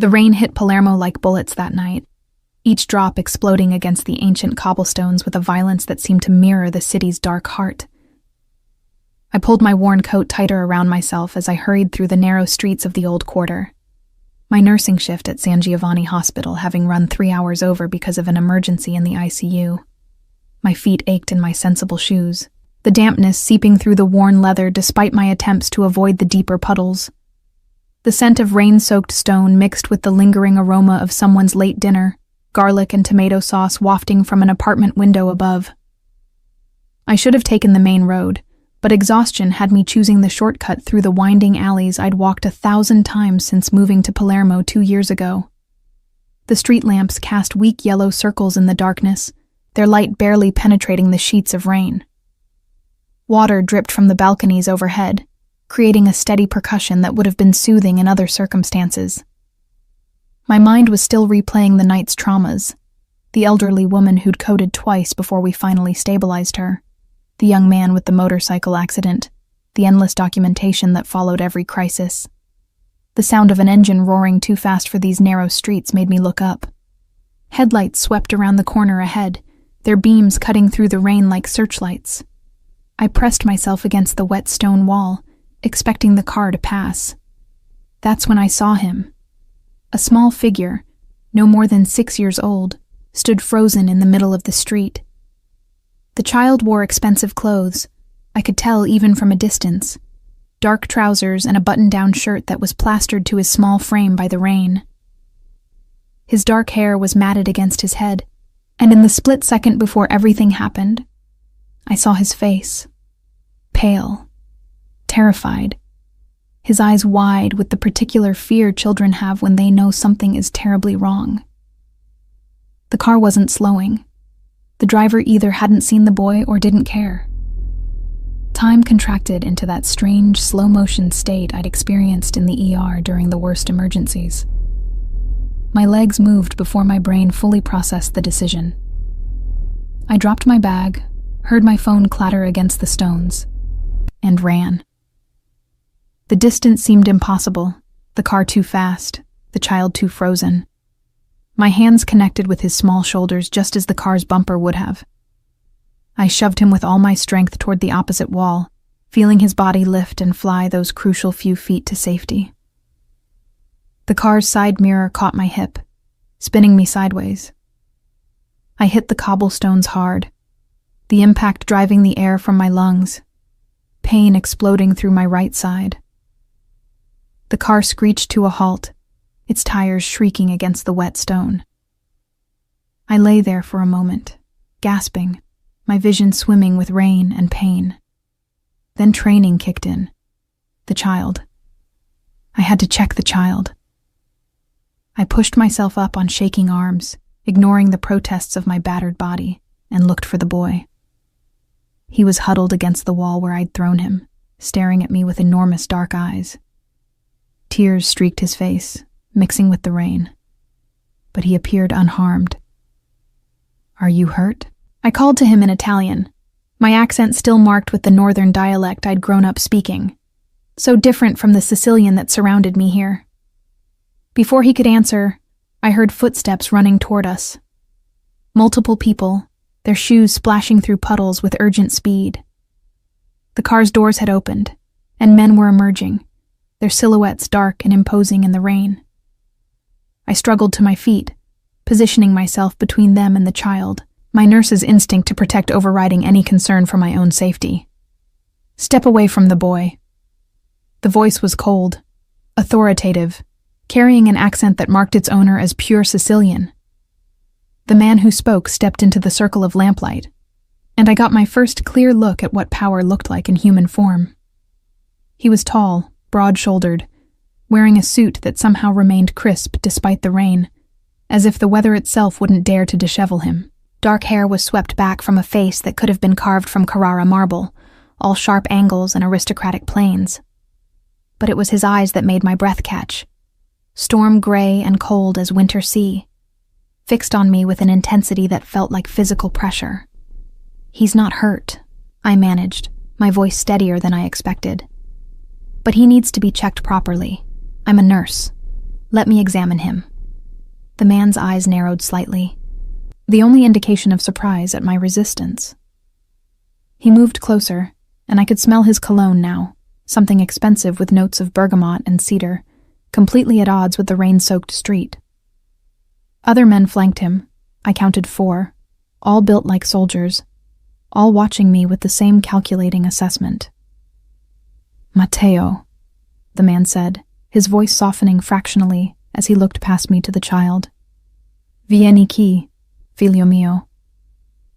The rain hit Palermo like bullets that night, each drop exploding against the ancient cobblestones with a violence that seemed to mirror the city's dark heart. I pulled my worn coat tighter around myself as I hurried through the narrow streets of the old quarter, my nursing shift at San Giovanni Hospital having run 3 hours over because of an emergency in the ICU. My feet ached in my sensible shoes, the dampness seeping through the worn leather despite my attempts to avoid the deeper puddles. The scent of rain-soaked stone mixed with the lingering aroma of someone's late dinner, garlic and tomato sauce wafting from an apartment window above. I should have taken the main road, but exhaustion had me choosing the shortcut through the winding alleys I'd walked 1,000 times since moving to Palermo 2 years ago. The street lamps cast weak yellow circles in the darkness, their light barely penetrating the sheets of rain. Water dripped from the balconies overhead, creating a steady percussion that would have been soothing in other circumstances. My mind was still replaying the night's traumas, the elderly woman who'd coded twice before we finally stabilized her, the young man with the motorcycle accident, the endless documentation that followed every crisis. The sound of an engine roaring too fast for these narrow streets made me look up. Headlights swept around the corner ahead, their beams cutting through the rain like searchlights. I pressed myself against the wet stone wall, expecting the car to pass. That's when I saw him. A small figure, no more than 6 years old, stood frozen in the middle of the street. The child wore expensive clothes, I could tell even from a distance. Dark trousers and a button-down shirt that was plastered to his small frame by the rain. His dark hair was matted against his head, and in the split second before everything happened, I saw his face. Pale, terrified, his eyes wide with the particular fear children have when they know something is terribly wrong. The car wasn't slowing. The driver either hadn't seen the boy or didn't care. Time contracted into that strange, slow-motion state I'd experienced in the ER during the worst emergencies. My legs moved before my brain fully processed the decision. I dropped my bag, heard my phone clatter against the stones, and ran. The distance seemed impossible, the car too fast, the child too frozen. My hands connected with his small shoulders just as the car's bumper would have. I shoved him with all my strength toward the opposite wall, feeling his body lift and fly those crucial few feet to safety. The car's side mirror caught my hip, spinning me sideways. I hit the cobblestones hard, the impact driving the air from my lungs, pain exploding through my right side. The car screeched to a halt, its tires shrieking against the wet stone. I lay there for a moment, gasping, my vision swimming with rain and pain. Then training kicked in. The child. I had to check the child. I pushed myself up on shaking arms, ignoring the protests of my battered body, and looked for the boy. He was huddled against the wall where I'd thrown him, staring at me with enormous dark eyes. Tears streaked his face, mixing with the rain. But he appeared unharmed. "Are you hurt?" I called to him in Italian, my accent still marked with the northern dialect I'd grown up speaking, so different from the Sicilian that surrounded me here. Before he could answer, I heard footsteps running toward us. Multiple people, their shoes splashing through puddles with urgent speed. The car's doors had opened, and men were emerging, their silhouettes dark and imposing in the rain. I struggled to my feet, positioning myself between them and the child, my nurse's instinct to protect overriding any concern for my own safety. "Step away from the boy." The voice was cold, authoritative, carrying an accent that marked its owner as pure Sicilian. The man who spoke stepped into the circle of lamplight, and I got my first clear look at what power looked like in human form. He was tall, broad-shouldered, wearing a suit that somehow remained crisp despite the rain, as if the weather itself wouldn't dare to dishevel him. Dark hair was swept back from a face that could have been carved from Carrara marble, all sharp angles and aristocratic planes. But it was his eyes that made my breath catch, storm gray and cold as winter sea, fixed on me with an intensity that felt like physical pressure. "He's not hurt," I managed, my voice steadier than I expected. "But he needs to be checked properly. I'm a nurse. Let me examine him. The man's eyes narrowed slightly, the only indication of surprise at my resistance. He moved closer, and I could smell his cologne now, something expensive with notes of bergamot and cedar, completely at odds with the rain-soaked street. Other men flanked him. I counted 4, all built like soldiers, all watching me with the same calculating assessment. Matteo, the man said, his voice softening fractionally as he looked past me to the child. Vieni qui, figlio mio.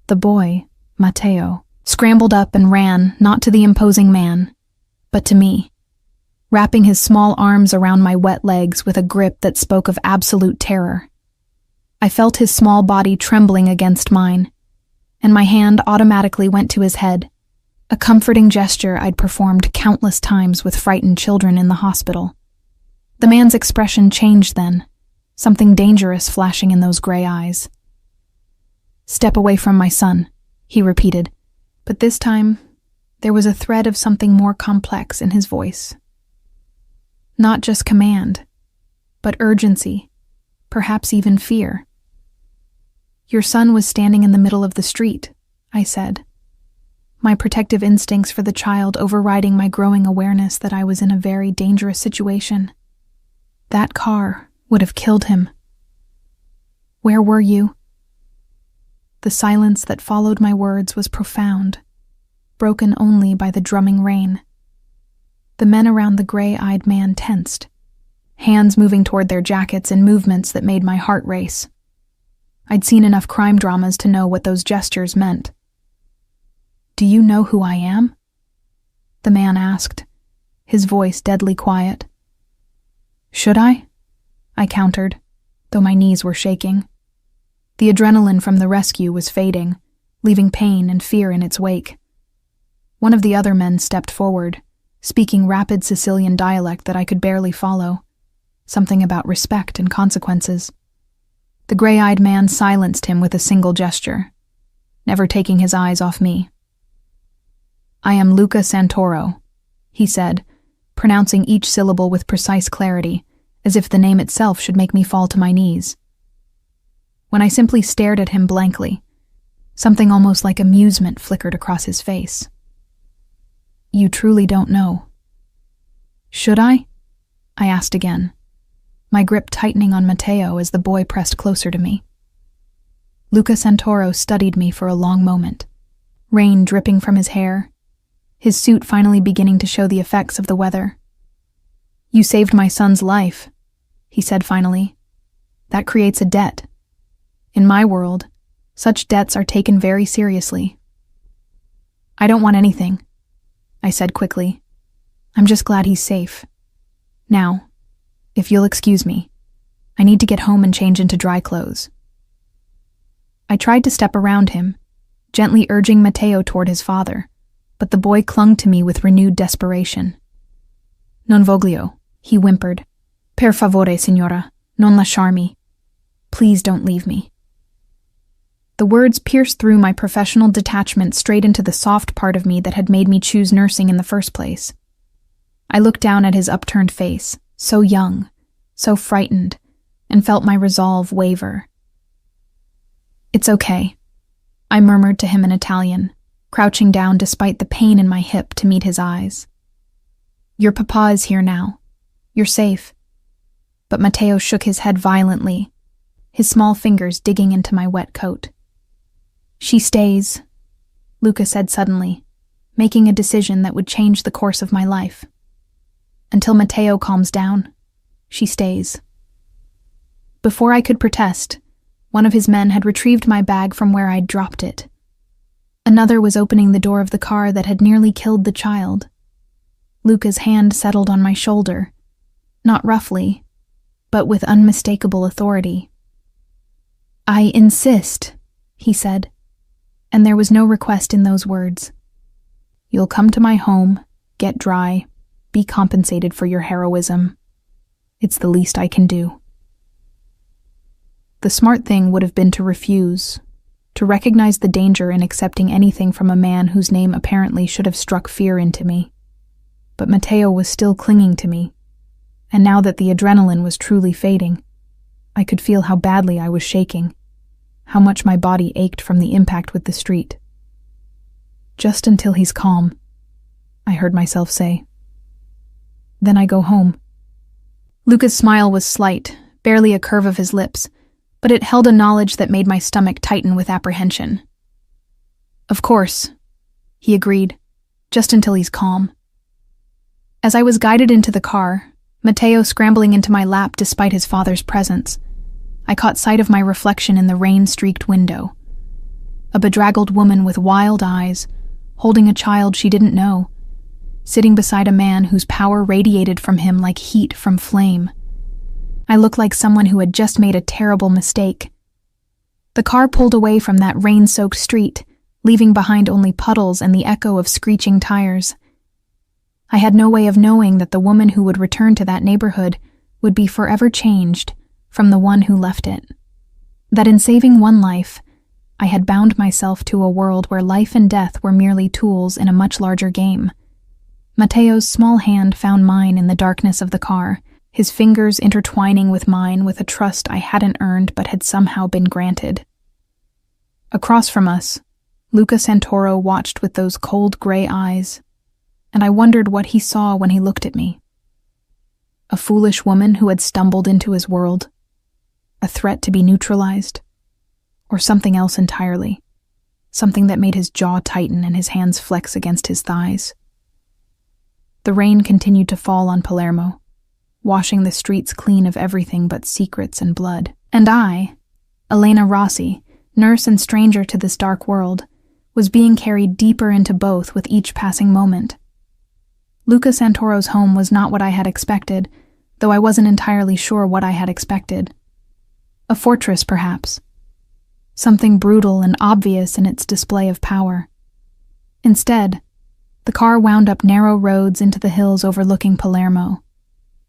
The boy, Matteo, scrambled up and ran, not to the imposing man, but to me, wrapping his small arms around my wet legs with a grip that spoke of absolute terror. I felt his small body trembling against mine, and my hand automatically went to his head, a comforting gesture I'd performed countless times with frightened children in the hospital. The man's expression changed then, something dangerous flashing in those gray eyes. Step away from my son, he repeated, but this time there was a thread of something more complex in his voice. Not just command, but urgency, perhaps even fear. Your son was standing in the middle of the street, I said, my protective instincts for the child overriding my growing awareness that I was in a very dangerous situation. That car would have killed him. Where were you? The silence that followed my words was profound, broken only by the drumming rain. The men around the gray-eyed man tensed, hands moving toward their jackets in movements that made my heart race. I'd seen enough crime dramas to know what those gestures meant. Do you know who I am? The man asked, his voice deadly quiet. Should I? I countered, though my knees were shaking. The adrenaline from the rescue was fading, leaving pain and fear in its wake. One of the other men stepped forward, speaking rapid Sicilian dialect that I could barely follow, something about respect and consequences. The gray-eyed man silenced him with a single gesture, never taking his eyes off me. I am Luca Santoro, he said, pronouncing each syllable with precise clarity, as if the name itself should make me fall to my knees. When I simply stared at him blankly, something almost like amusement flickered across his face. You truly don't know. Should I? I asked again, my grip tightening on Matteo as the boy pressed closer to me. Luca Santoro studied me for a long moment, rain dripping from his hair, his suit finally beginning to show the effects of the weather. You saved my son's life, he said finally. That creates a debt. In my world, such debts are taken very seriously. I don't want anything, I said quickly. I'm just glad he's safe. Now, if you'll excuse me, I need to get home and change into dry clothes. I tried to step around him, gently urging Matteo toward his father, but the boy clung to me with renewed desperation. Non voglio, he whimpered. Per favore, signora, non lasciarmi. Please don't leave me. The words pierced through my professional detachment straight into the soft part of me that had made me choose nursing in the first place. I looked down at his upturned face, so young, so frightened, and felt my resolve waver. It's okay, I murmured to him in Italian, crouching down despite the pain in my hip to meet his eyes. Your papa is here now. You're safe. But Matteo shook his head violently, his small fingers digging into my wet coat. She stays, Luca said suddenly, making a decision that would change the course of my life. Until Matteo calms down, she stays. Before I could protest, one of his men had retrieved my bag from where I'd dropped it. Another was opening the door of the car that had nearly killed the child. Luca's hand settled on my shoulder, not roughly, but with unmistakable authority. I insist, he said, and there was no request in those words. You'll come to my home, get dry, be compensated for your heroism. It's the least I can do. The smart thing would have been to refuse, to recognize the danger in accepting anything from a man whose name apparently should have struck fear into me. But Matteo was still clinging to me, and now that the adrenaline was truly fading, I could feel how badly I was shaking, how much my body ached from the impact with the street. "Just until he's calm," I heard myself say. "Then I go home." Luca's smile was slight, barely a curve of his lips, but it held a knowledge that made my stomach tighten with apprehension. "Of course," he agreed, "just until he's calm." As I was guided into the car, Matteo scrambling into my lap despite his father's presence, I caught sight of my reflection in the rain-streaked window. A bedraggled woman with wild eyes, holding a child she didn't know, sitting beside a man whose power radiated from him like heat from flame. I looked like someone who had just made a terrible mistake. The car pulled away from that rain-soaked street, leaving behind only puddles and the echo of screeching tires. I had no way of knowing that the woman who would return to that neighborhood would be forever changed from the one who left it. That in saving one life, I had bound myself to a world where life and death were merely tools in a much larger game. Matteo's small hand found mine in the darkness of the car, his fingers intertwining with mine with a trust I hadn't earned but had somehow been granted. Across from us, Luca Santoro watched with those cold gray eyes, and I wondered what he saw when he looked at me. A foolish woman who had stumbled into his world, a threat to be neutralized, or something else entirely, something that made his jaw tighten and his hands flex against his thighs. The rain continued to fall on Palermo, washing the streets clean of everything but secrets and blood. And I, Elena Rossi, nurse and stranger to this dark world, was being carried deeper into both with each passing moment. Luca Santoro's home was not what I had expected, though I wasn't entirely sure what I had expected. A fortress, perhaps. Something brutal and obvious in its display of power. Instead, the car wound up narrow roads into the hills overlooking Palermo,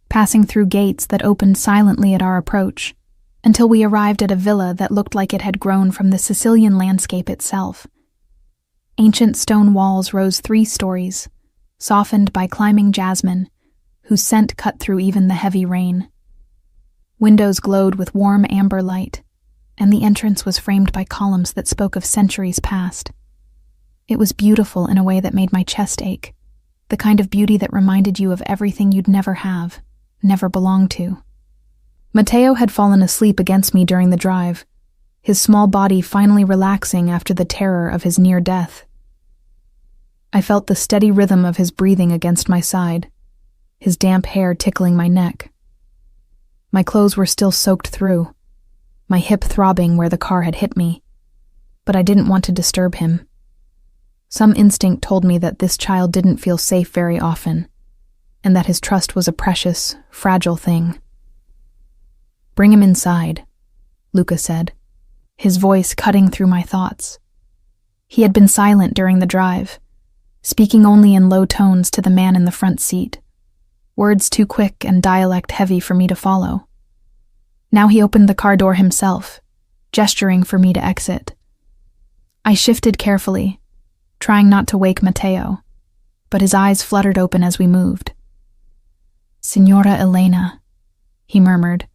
passing through gates that opened silently at our approach, until we arrived at a villa that looked like it had grown from the Sicilian landscape itself. Ancient stone walls rose 3 stories, softened by climbing jasmine, whose scent cut through even the heavy rain. Windows glowed with warm amber light, and the entrance was framed by columns that spoke of centuries past. It was beautiful in a way that made my chest ache, the kind of beauty that reminded you of everything you'd never have, never belong to. Matteo had fallen asleep against me during the drive, his small body finally relaxing after the terror of his near death. I felt the steady rhythm of his breathing against my side, his damp hair tickling my neck. My clothes were still soaked through, my hip throbbing where the car had hit me, but I didn't want to disturb him. Some instinct told me that this child didn't feel safe very often, and that his trust was a precious, fragile thing. "Bring him inside," Luca said, his voice cutting through my thoughts. He had been silent during the drive, speaking only in low tones to the man in the front seat, words too quick and dialect heavy for me to follow. Now he opened the car door himself, gesturing for me to exit. I shifted carefully, trying not to wake Matteo, but his eyes fluttered open as we moved. "Signora Elena," he murmured,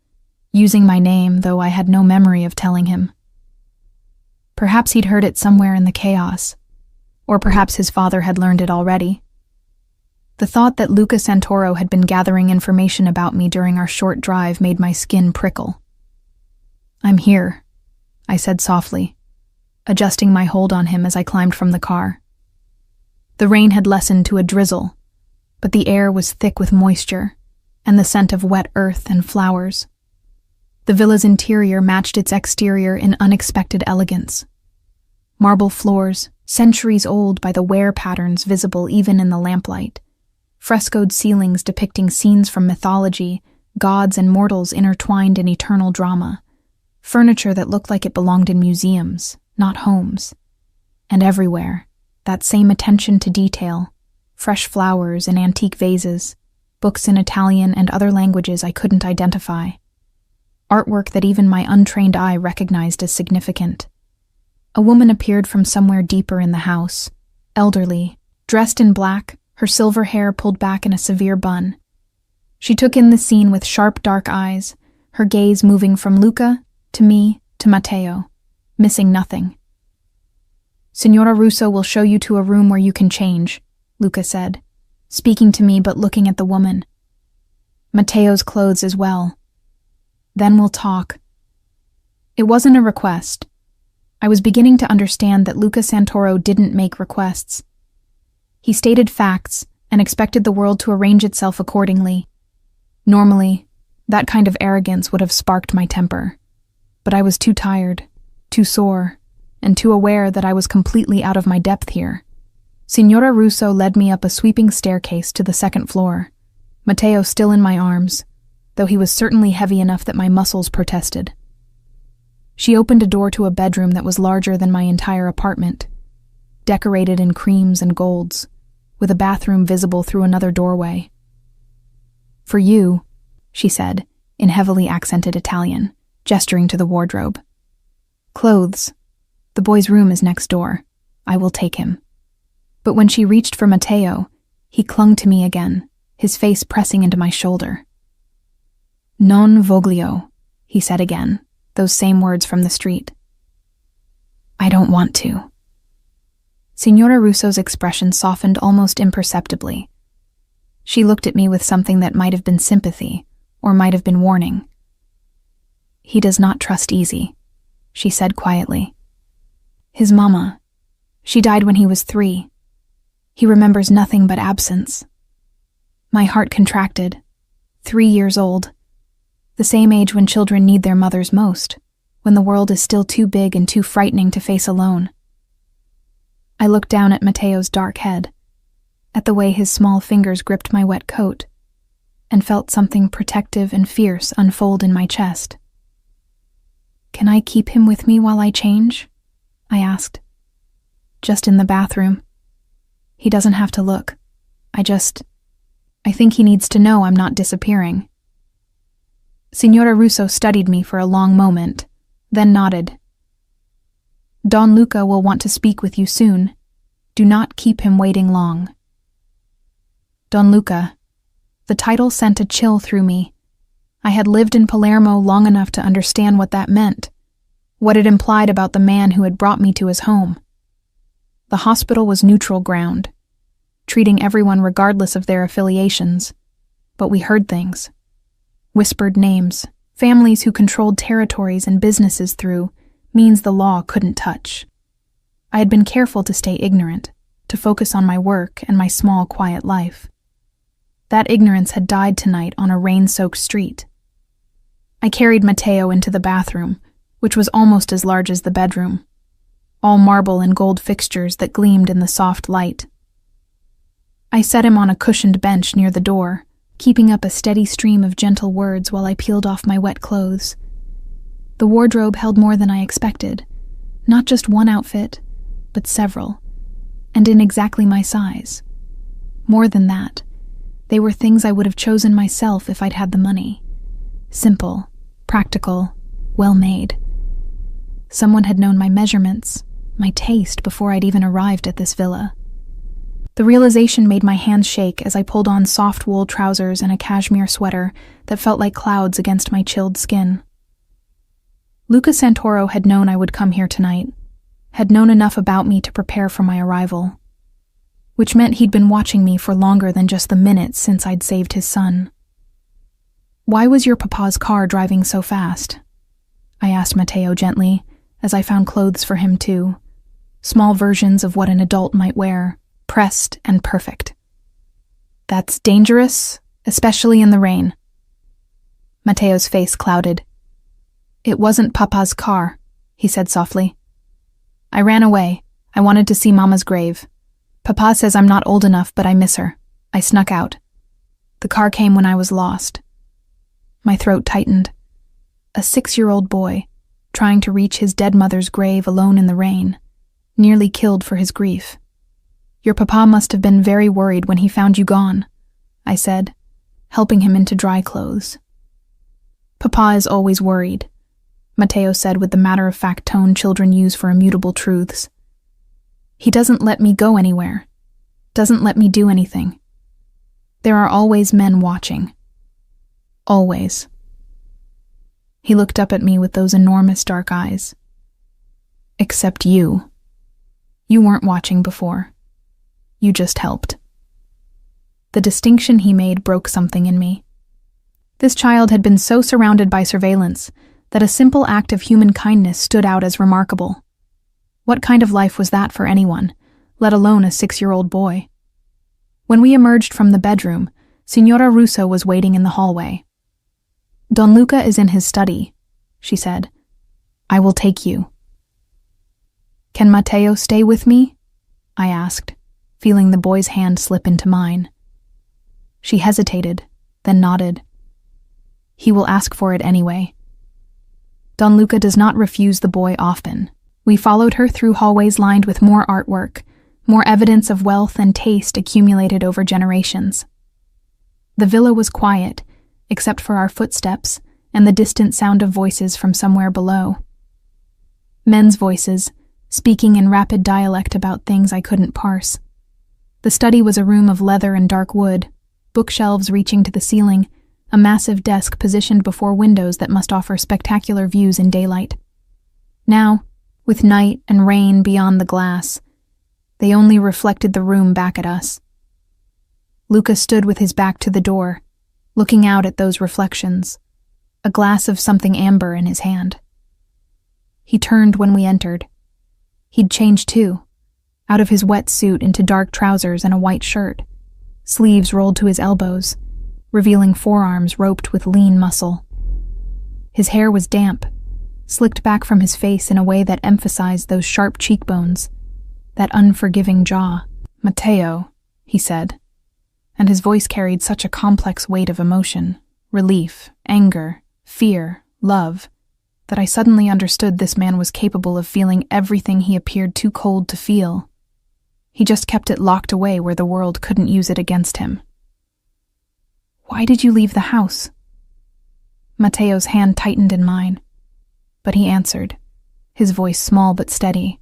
using my name, though I had no memory of telling him. Perhaps he'd heard it somewhere in the chaos, or perhaps his father had learned it already. The thought that Luca Santoro had been gathering information about me during our short drive made my skin prickle. "I'm here," I said softly, adjusting my hold on him as I climbed from the car. The rain had lessened to a drizzle, but the air was thick with moisture and the scent of wet earth and flowers. The villa's interior matched its exterior in unexpected elegance. Marble floors, centuries old by the wear patterns visible even in the lamplight. Frescoed ceilings depicting scenes from mythology, gods and mortals intertwined in eternal drama. Furniture that looked like it belonged in museums, not homes. And everywhere, that same attention to detail, fresh flowers in antique vases, books in Italian and other languages I couldn't identify. Artwork that even my untrained eye recognized as significant. A woman appeared from somewhere deeper in the house, elderly, dressed in black, her silver hair pulled back in a severe bun. She took in the scene with sharp, dark eyes, her gaze moving from Luca to me to Matteo, missing nothing. "Signora Russo will show you to a room where you can change," Luca said, speaking to me but looking at the woman. "Matteo's clothes as well. Then we'll talk." It wasn't a request. I was beginning to understand that Luca Santoro didn't make requests. He stated facts and expected the world to arrange itself accordingly. Normally, that kind of arrogance would have sparked my temper. But I was too tired, too sore, and too aware that I was completely out of my depth here. Signora Russo led me up a sweeping staircase to the second floor, Matteo still in my arms, though he was certainly heavy enough that my muscles protested. She opened a door to a bedroom that was larger than my entire apartment, decorated in creams and golds, with a bathroom visible through another doorway. "For you," she said, in heavily accented Italian, gesturing to the wardrobe. "Clothes. The boy's room is next door. I will take him." But when she reached for Matteo, he clung to me again, his face pressing into my shoulder. "Non voglio," he said again, those same words from the street. "I don't want to." Signora Russo's expression softened almost imperceptibly. She looked at me with something that might have been sympathy, or might have been warning. "He does not trust easy," she said quietly. "His mama, she died when he was 3. He remembers nothing but absence." My heart contracted. 3 years old. The same age when children need their mothers most, when the world is still too big and too frightening to face alone. I looked down at Matteo's dark head, at the way his small fingers gripped my wet coat, and felt something protective and fierce unfold in my chest. "Can I keep him with me while I change?" I asked. "Just in the bathroom. He doesn't have to look. I think he needs to know I'm not disappearing." Signora Russo studied me for a long moment, then nodded. "Don Luca will want to speak with you soon. Do not keep him waiting long." Don Luca. The title sent a chill through me. I had lived in Palermo long enough to understand what that meant, what it implied about the man who had brought me to his home. The hospital was neutral ground, treating everyone regardless of their affiliations, but we heard things. Whispered names, families who controlled territories and businesses through means the law couldn't touch. I had been careful to stay ignorant, to focus on my work and my small, quiet life. That ignorance had died tonight on a rain-soaked street. I carried Matteo into the bathroom, which was almost as large as the bedroom, all marble and gold fixtures that gleamed in the soft light. I set him on a cushioned bench near the door, keeping up a steady stream of gentle words while I peeled off my wet clothes. The wardrobe held more than I expected, not just one outfit, but several, and in exactly my size. More than that, they were things I would have chosen myself if I'd had the money. Simple, practical, well-made. Someone had known my measurements, my taste before I'd even arrived at this villa. The realization made my hands shake as I pulled on soft wool trousers and a cashmere sweater that felt like clouds against my chilled skin. Luca Santoro had known I would come here tonight, had known enough about me to prepare for my arrival, which meant he'd been watching me for longer than just the minutes since I'd saved his son. "Why was your papa's car driving so fast?" I asked Matteo gently, as I found clothes for him too, small versions of what an adult might wear, pressed and perfect. "That's dangerous, especially in the rain." Matteo's face clouded. "It wasn't Papa's car," he said softly. "I ran away. I wanted to see Mama's grave. Papa says I'm not old enough, but I miss her. I snuck out. The car came when I was lost." My throat tightened. A 6-year-old boy, trying to reach his dead mother's grave alone in the rain, nearly killed for his grief. "Your papa must have been very worried when he found you gone," I said, helping him into dry clothes. "Papa is always worried," Matteo said with the matter-of-fact tone children use for immutable truths. "He doesn't let me go anywhere, doesn't let me do anything. There are always men watching. Always. He looked up at me with those enormous dark eyes. Except you. You weren't watching before. You just helped. The distinction he made broke something in me. This child had been so surrounded by surveillance that a simple act of human kindness stood out as remarkable. What kind of life was that for anyone, let alone a 6-year-old boy? When we emerged from the bedroom, Signora Russo was waiting in the hallway. "Don Luca is in his study," she said. "I will take you." "Can Matteo stay with me?" I asked, feeling the boy's hand slip into mine. She hesitated, then nodded. "He will ask for it anyway." Don Luca does not refuse the boy often. We followed her through hallways lined with more artwork, more evidence of wealth and taste accumulated over generations. The villa was quiet, except for our footsteps and the distant sound of voices from somewhere below. Men's voices, speaking in rapid dialect about things I couldn't parse. The study was a room of leather and dark wood, bookshelves reaching to the ceiling, a massive desk positioned before windows that must offer spectacular views in daylight. Now, with night and rain beyond the glass, they only reflected the room back at us. Luca stood with his back to the door, looking out at those reflections, a glass of something amber in his hand. He turned when we entered. He'd changed too, out of his wet suit into dark trousers and a white shirt, sleeves rolled to his elbows, revealing forearms roped with lean muscle. His hair was damp, slicked back from his face in a way that emphasized those sharp cheekbones, that unforgiving jaw. "Matteo," he said, and his voice carried such a complex weight of emotion, relief, anger, fear, love, that I suddenly understood this man was capable of feeling everything he appeared too cold to feel. He just kept it locked away where the world couldn't use it against him. "Why did you leave the house?" Matteo's hand tightened in mine, but he answered, his voice small but steady.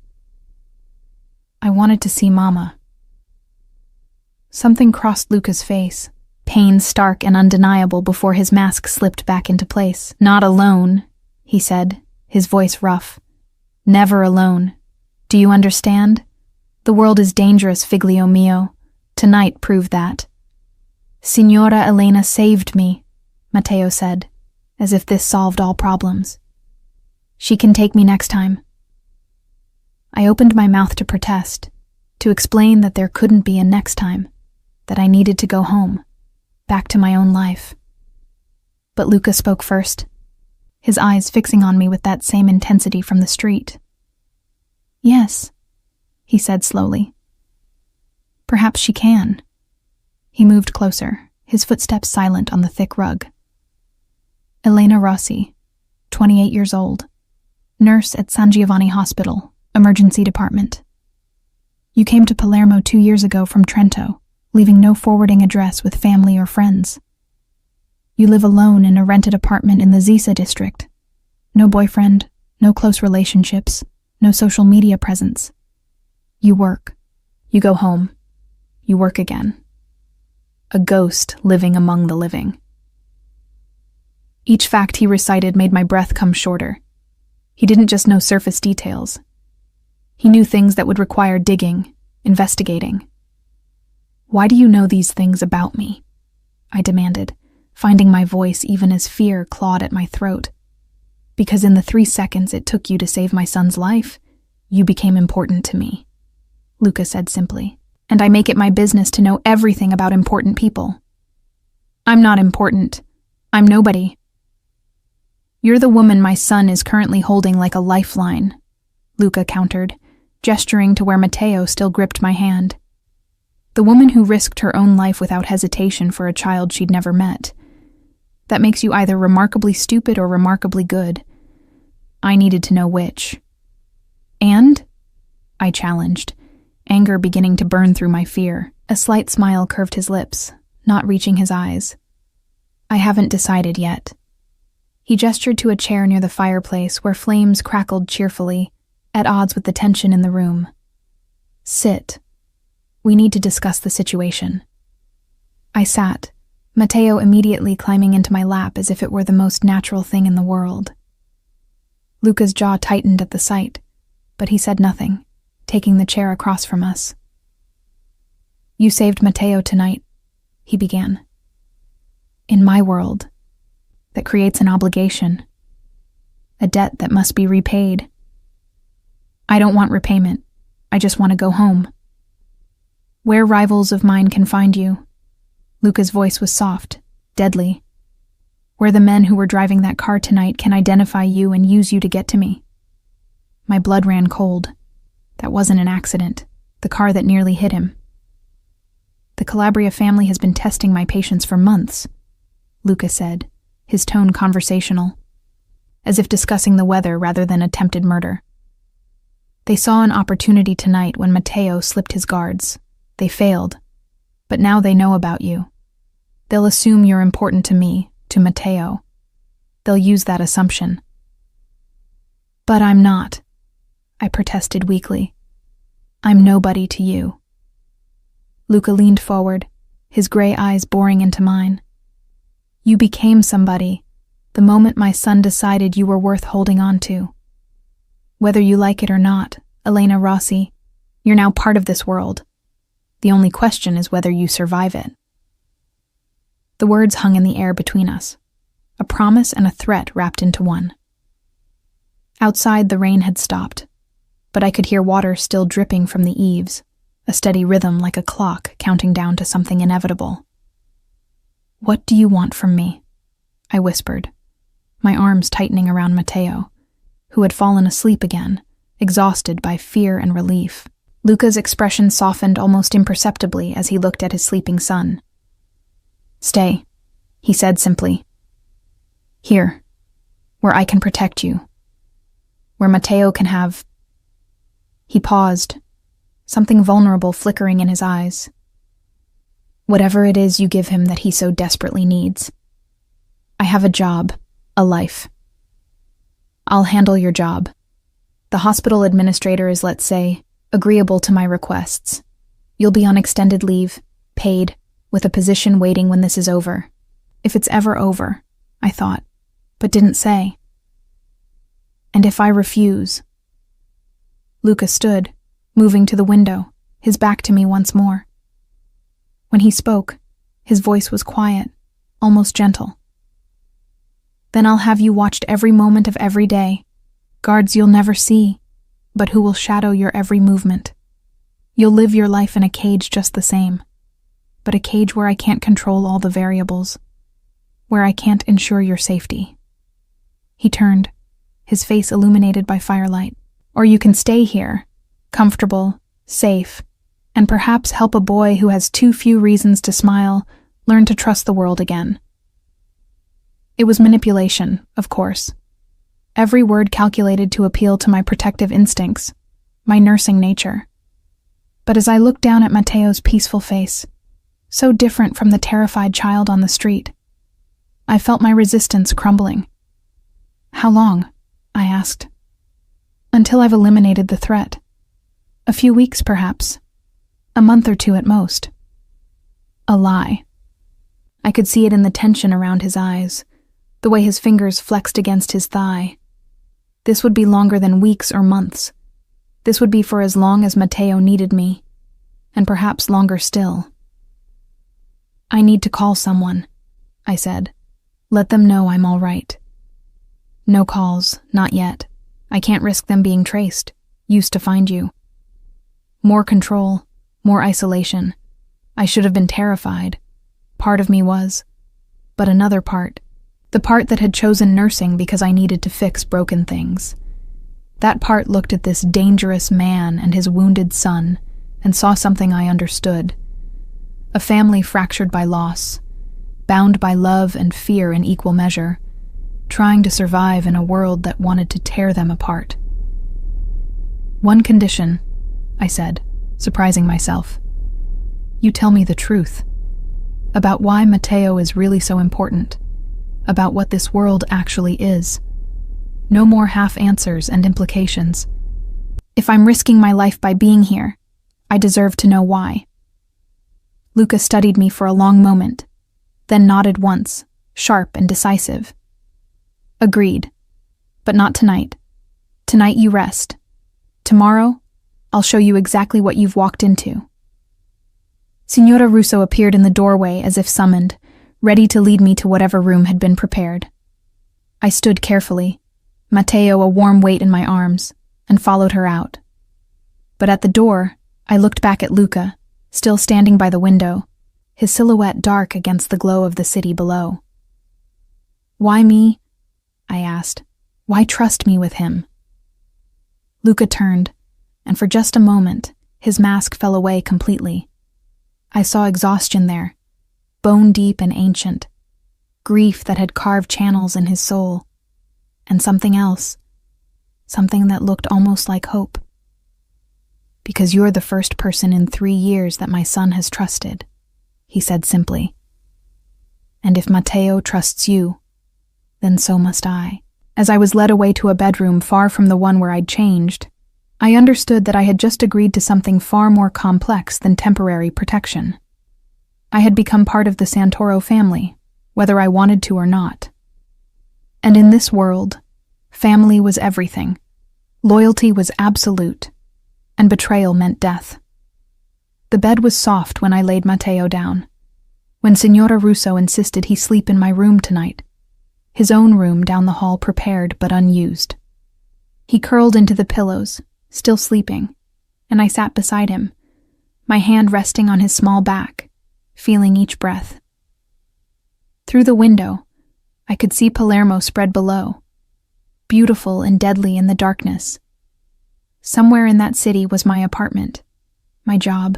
"I wanted to see Mama." Something crossed Luca's face, pain stark and undeniable before his mask slipped back into place. "Not alone," he said, his voice rough. "Never alone. Do you understand? The world is dangerous, figlio mio. Tonight proved that." "Signora Elena saved me," Matteo said, as if this solved all problems. "She can take me next time." I opened my mouth to protest, to explain that there couldn't be a next time, that I needed to go home, back to my own life. But Luca spoke first, his eyes fixing on me with that same intensity from the street. "Yes," he said slowly. "Perhaps she can." He moved closer, his footsteps silent on the thick rug. "Elena Rossi, 28 years old, nurse at San Giovanni Hospital, emergency department. You came to Palermo 2 years ago from Trento, leaving no forwarding address with family or friends. You live alone in a rented apartment in the Zisa district. No boyfriend, no close relationships, no social media presence. You work. You go home. You work again. A ghost living among the living." Each fact he recited made my breath come shorter. He didn't just know surface details. He knew things that would require digging, investigating. "Why do you know these things about me?" I demanded, finding my voice even as fear clawed at my throat. "Because in the 3 seconds it took you to save my son's life, you became important to me," Luca said simply. "And I make it my business to know everything about important people." "I'm not important. I'm nobody." "You're the woman my son is currently holding like a lifeline," Luca countered, gesturing to where Matteo still gripped my hand. "The woman who risked her own life without hesitation for a child she'd never met. That makes you either remarkably stupid or remarkably good. I needed to know which." "And?" I challenged, anger beginning to burn through my fear. A slight smile curved his lips, not reaching his eyes. "I haven't decided yet." He gestured to a chair near the fireplace where flames crackled cheerfully, at odds with the tension in the room. "Sit. We need to discuss the situation." I sat, Matteo immediately climbing into my lap as if it were the most natural thing in the world. Luca's jaw tightened at the sight, but he said nothing, taking the chair across from us. "You saved Matteo tonight," he began. "In my world, that creates an obligation, a debt that must be repaid. I don't want repayment. I just want to go home. Where rivals of mine can find you." Luca's voice was soft, deadly. "Where the men who were driving that car tonight can identify you and use you to get to me." My blood ran cold. That wasn't an accident. The car that nearly hit him. "The Calabria family has been testing my patience for months," Luca said, his tone conversational, as if discussing the weather rather than attempted murder. "They saw an opportunity tonight when Matteo slipped his guards. They failed. But now they know about you. They'll assume you're important to me, to Matteo. They'll use that assumption." "But I'm not," I protested weakly. "I'm nobody to you." Luca leaned forward, his gray eyes boring into mine. "You became somebody the moment my son decided you were worth holding on to. Whether you like it or not, Elena Rossi, you're now part of this world. The only question is whether you survive it." The words hung in the air between us, a promise and a threat wrapped into one. Outside, the rain had stopped, but I could hear water still dripping from the eaves, a steady rhythm like a clock counting down to something inevitable. "What do you want from me?" I whispered, my arms tightening around Matteo, who had fallen asleep again, exhausted by fear and relief. Luca's expression softened almost imperceptibly as he looked at his sleeping son. "Stay," he said simply. "Here, where I can protect you. Where Matteo can have—" He paused, something vulnerable flickering in his eyes. "Whatever it is you give him that he so desperately needs. I have a job, a life. I'll handle your job. The hospital administrator is, let's say, agreeable to my requests. You'll be on extended leave, paid, with a position waiting when this is over. If it's ever over," I thought, but didn't say. "And if I refuse?" Luca stood, moving to the window, his back to me once more. When he spoke, his voice was quiet, almost gentle. "Then I'll have you watched every moment of every day, guards you'll never see, but who will shadow your every movement. You'll live your life in a cage just the same, but a cage where I can't control all the variables, where I can't ensure your safety." He turned, his face illuminated by firelight. "Or you can stay here, comfortable, safe, and perhaps help a boy who has too few reasons to smile learn to trust the world again." It was manipulation, of course. Every word calculated to appeal to my protective instincts, my nursing nature. But as I looked down at Matteo's peaceful face, so different from the terrified child on the street, I felt my resistance crumbling. "How long?" I asked. "Until I've eliminated the threat. A few weeks, perhaps. A month or two at most." A lie. I could see it in the tension around his eyes, the way his fingers flexed against his thigh. This would be longer than weeks or months. This would be for as long as Matteo needed me, and perhaps longer still. "I need to call someone," I said. "Let them know I'm all right." "No calls, not yet. I can't risk them being traced, used to find you." More control, more isolation. I should have been terrified. Part of me was. But another part, the part that had chosen nursing because I needed to fix broken things. That part looked at this dangerous man and his wounded son and saw something I understood. A family fractured by loss, bound by love and fear in equal measure, trying to survive in a world that wanted to tear them apart. "One condition," I said, surprising myself. "You tell me the truth. About why Matteo is really so important. About what this world actually is. No more half answers and implications. If I'm risking my life by being here, I deserve to know why." Luca studied me for a long moment, then nodded once, sharp and decisive. Agreed. But not tonight. Tonight you rest. Tomorrow, I'll show you exactly what you've walked into. Signora Russo appeared in the doorway as if summoned, ready to lead me to whatever room had been prepared. I stood carefully, Matteo a warm weight in my arms, and followed her out. But at the door, I looked back at Luca, still standing by the window, his silhouette dark against the glow of the city below. "Why me?" I asked. "Why trust me with him?" Luca turned, and for just a moment, his mask fell away completely. I saw exhaustion there, bone-deep and ancient, grief that had carved channels in his soul, and something else, something that looked almost like hope. "Because you're the first person in 3 years that my son has trusted," he said simply. "And if Matteo trusts you, then so must I." As I was led away to a bedroom far from the one where I'd changed, I understood that I had just agreed to something far more complex than temporary protection. I had become part of the Santoro family, whether I wanted to or not. And in this world, family was everything. Loyalty was absolute, and betrayal meant death. The bed was soft when I laid Matteo down. When Signora Russo insisted he sleep in my room tonight, his own room down the hall prepared but unused. He curled into the pillows, still sleeping, and I sat beside him, my hand resting on his small back, feeling each breath. Through the window, I could see Palermo spread below, beautiful and deadly in the darkness. Somewhere in that city was my apartment, my job,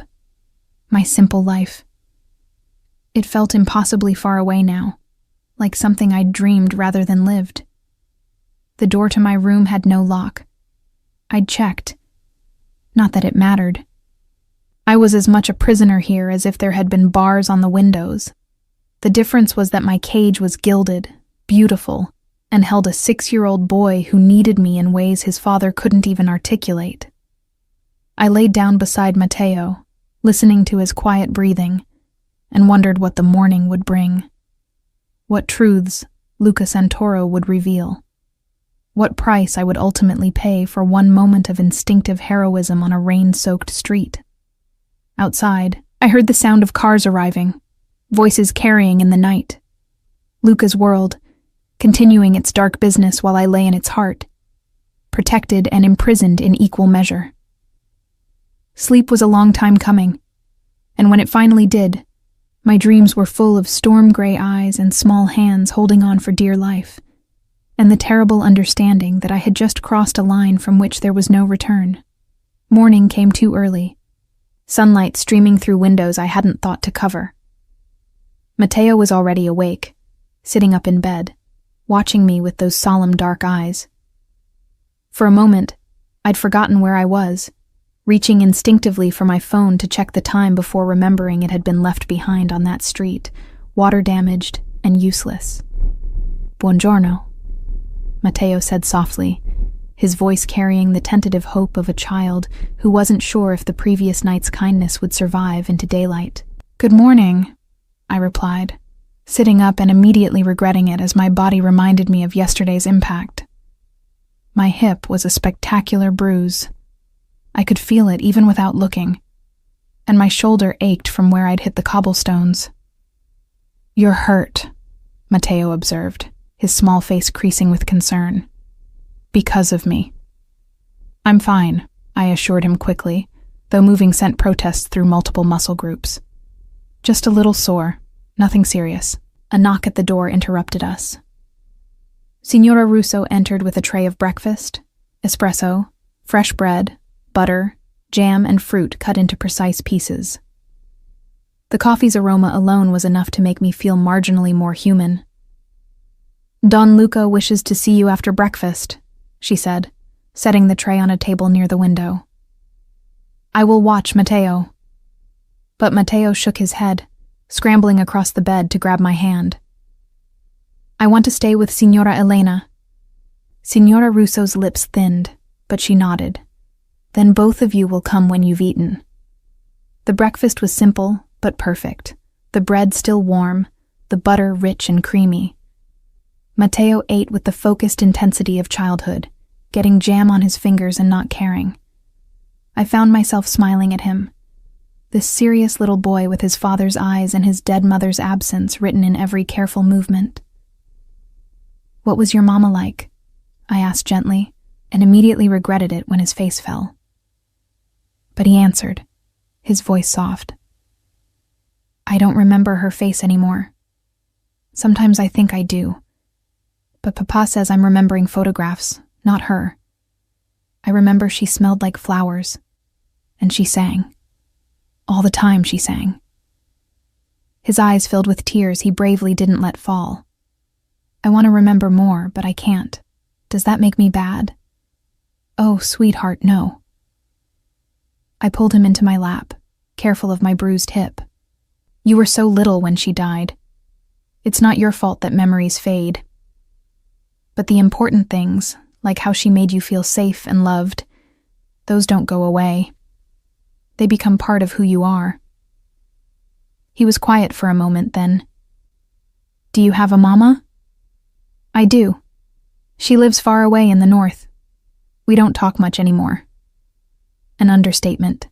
my simple life. It felt impossibly far away now, like something I'd dreamed rather than lived. The door to my room had no lock. I'd checked. Not that it mattered. I was as much a prisoner here as if there had been bars on the windows. The difference was that my cage was gilded, beautiful, and held a 6-year-old boy who needed me in ways his father couldn't even articulate. I laid down beside Matteo, listening to his quiet breathing, and wondered what the morning would bring. What truths Luca Santoro would reveal. What price I would ultimately pay for one moment of instinctive heroism on a rain-soaked street. Outside, I heard the sound of cars arriving, voices carrying in the night. Luca's world, continuing its dark business while I lay in its heart, protected and imprisoned in equal measure. Sleep was a long time coming, and when it finally did, my dreams were full of storm-gray eyes and small hands holding on for dear life, and the terrible understanding that I had just crossed a line from which there was no return. Morning came too early, sunlight streaming through windows I hadn't thought to cover. Matteo was already awake, sitting up in bed, watching me with those solemn dark eyes. For a moment, I'd forgotten where I was, reaching instinctively for my phone to check the time before remembering it had been left behind on that street, water-damaged and useless. "Buongiorno," Matteo said softly, his voice carrying the tentative hope of a child who wasn't sure if the previous night's kindness would survive into daylight. "Good morning," I replied, sitting up and immediately regretting it as my body reminded me of yesterday's impact. My hip was a spectacular bruise. I could feel it even without looking, and my shoulder ached from where I'd hit the cobblestones. "You're hurt," Matteo observed, his small face creasing with concern. "Because of me." "I'm fine," I assured him quickly, though moving sent protests through multiple muscle groups. "Just a little sore, nothing serious." A knock at the door interrupted us. Signora Russo entered with a tray of breakfast, espresso, fresh bread, butter, jam, and fruit cut into precise pieces. The coffee's aroma alone was enough to make me feel marginally more human. "Don Luca wishes to see you after breakfast," she said, setting the tray on a table near the window. "I will watch Matteo." But Matteo shook his head, scrambling across the bed to grab my hand. "I want to stay with Signora Elena." Signora Russo's lips thinned, but she nodded. "Then both of you will come when you've eaten." The breakfast was simple, but perfect. The bread still warm, the butter rich and creamy. Matteo ate with the focused intensity of childhood, getting jam on his fingers and not caring. I found myself smiling at him. This serious little boy with his father's eyes and his dead mother's absence written in every careful movement. "What was your mama like?" I asked gently, and immediately regretted it when his face fell. But he answered, his voice soft. "I don't remember her face anymore. Sometimes I think I do. But Papa says I'm remembering photographs, not her. I remember she smelled like flowers, and she sang. All the time she sang." His eyes filled with tears he bravely didn't let fall. "I want to remember more, but I can't. Does that make me bad?" "Oh, sweetheart, no." I pulled him into my lap, careful of my bruised hip. "You were so little when she died. It's not your fault that memories fade. But the important things, like how she made you feel safe and loved, those don't go away. They become part of who you are." He was quiet for a moment then. "Do you have a mama?" "I do. She lives far away in the north. We don't talk much anymore." An understatement.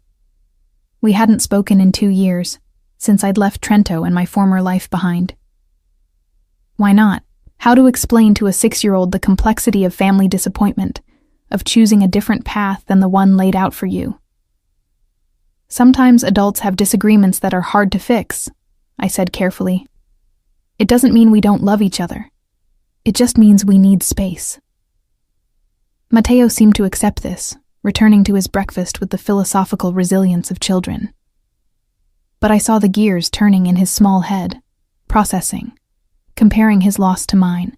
We hadn't spoken in 2 years, since I'd left Trento and my former life behind. Why not? How to explain to a 6-year-old the complexity of family disappointment, of choosing a different path than the one laid out for you? "Sometimes adults have disagreements that are hard to fix," I said carefully. "It doesn't mean we don't love each other. It just means we need space." Matteo seemed to accept this, returning to his breakfast with the philosophical resilience of children. But I saw the gears turning in his small head, processing, comparing his loss to mine,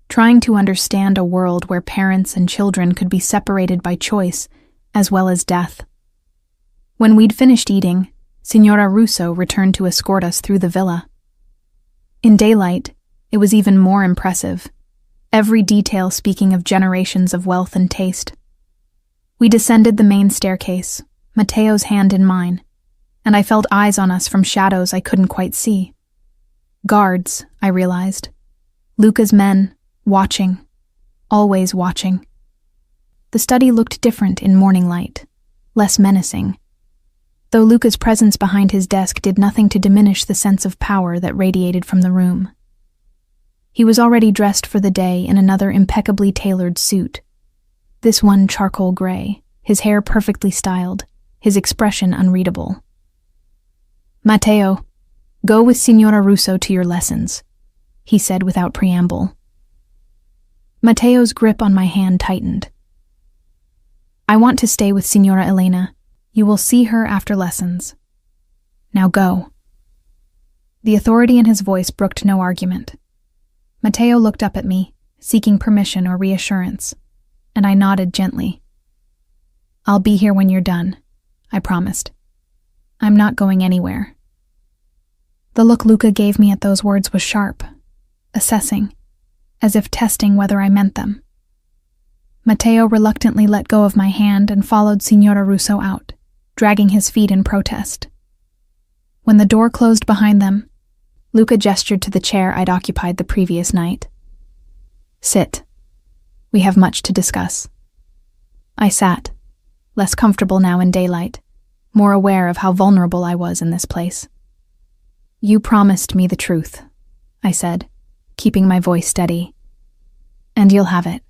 trying to understand a world where parents and children could be separated by choice as well as death. When we'd finished eating, Signora Russo returned to escort us through the villa. In daylight, it was even more impressive, every detail speaking of generations of wealth and taste. We descended the main staircase, Matteo's hand in mine, and I felt eyes on us from shadows I couldn't quite see. Guards, I realized. Luca's men, watching, always watching. The study looked different in morning light, less menacing, though Luca's presence behind his desk did nothing to diminish the sense of power that radiated from the room. He was already dressed for the day in another impeccably tailored suit, this one charcoal gray, his hair perfectly styled, his expression unreadable. "Matteo, go with Signora Russo to your lessons," he said without preamble. Matteo's grip on my hand tightened. "I want to stay with Signora Elena. You will see her after lessons. Now go." The authority in his voice brooked no argument. Matteo looked up at me, seeking permission or reassurance, and I nodded gently. "I'll be here when you're done," I promised. "I'm not going anywhere." The look Luca gave me at those words was sharp, assessing, as if testing whether I meant them. Matteo reluctantly let go of my hand and followed Signora Russo out, dragging his feet in protest. When the door closed behind them, Luca gestured to the chair I'd occupied the previous night. "Sit. We have much to discuss." I sat, less comfortable now in daylight, more aware of how vulnerable I was in this place. "You promised me the truth," I said, keeping my voice steady. "And you'll have it."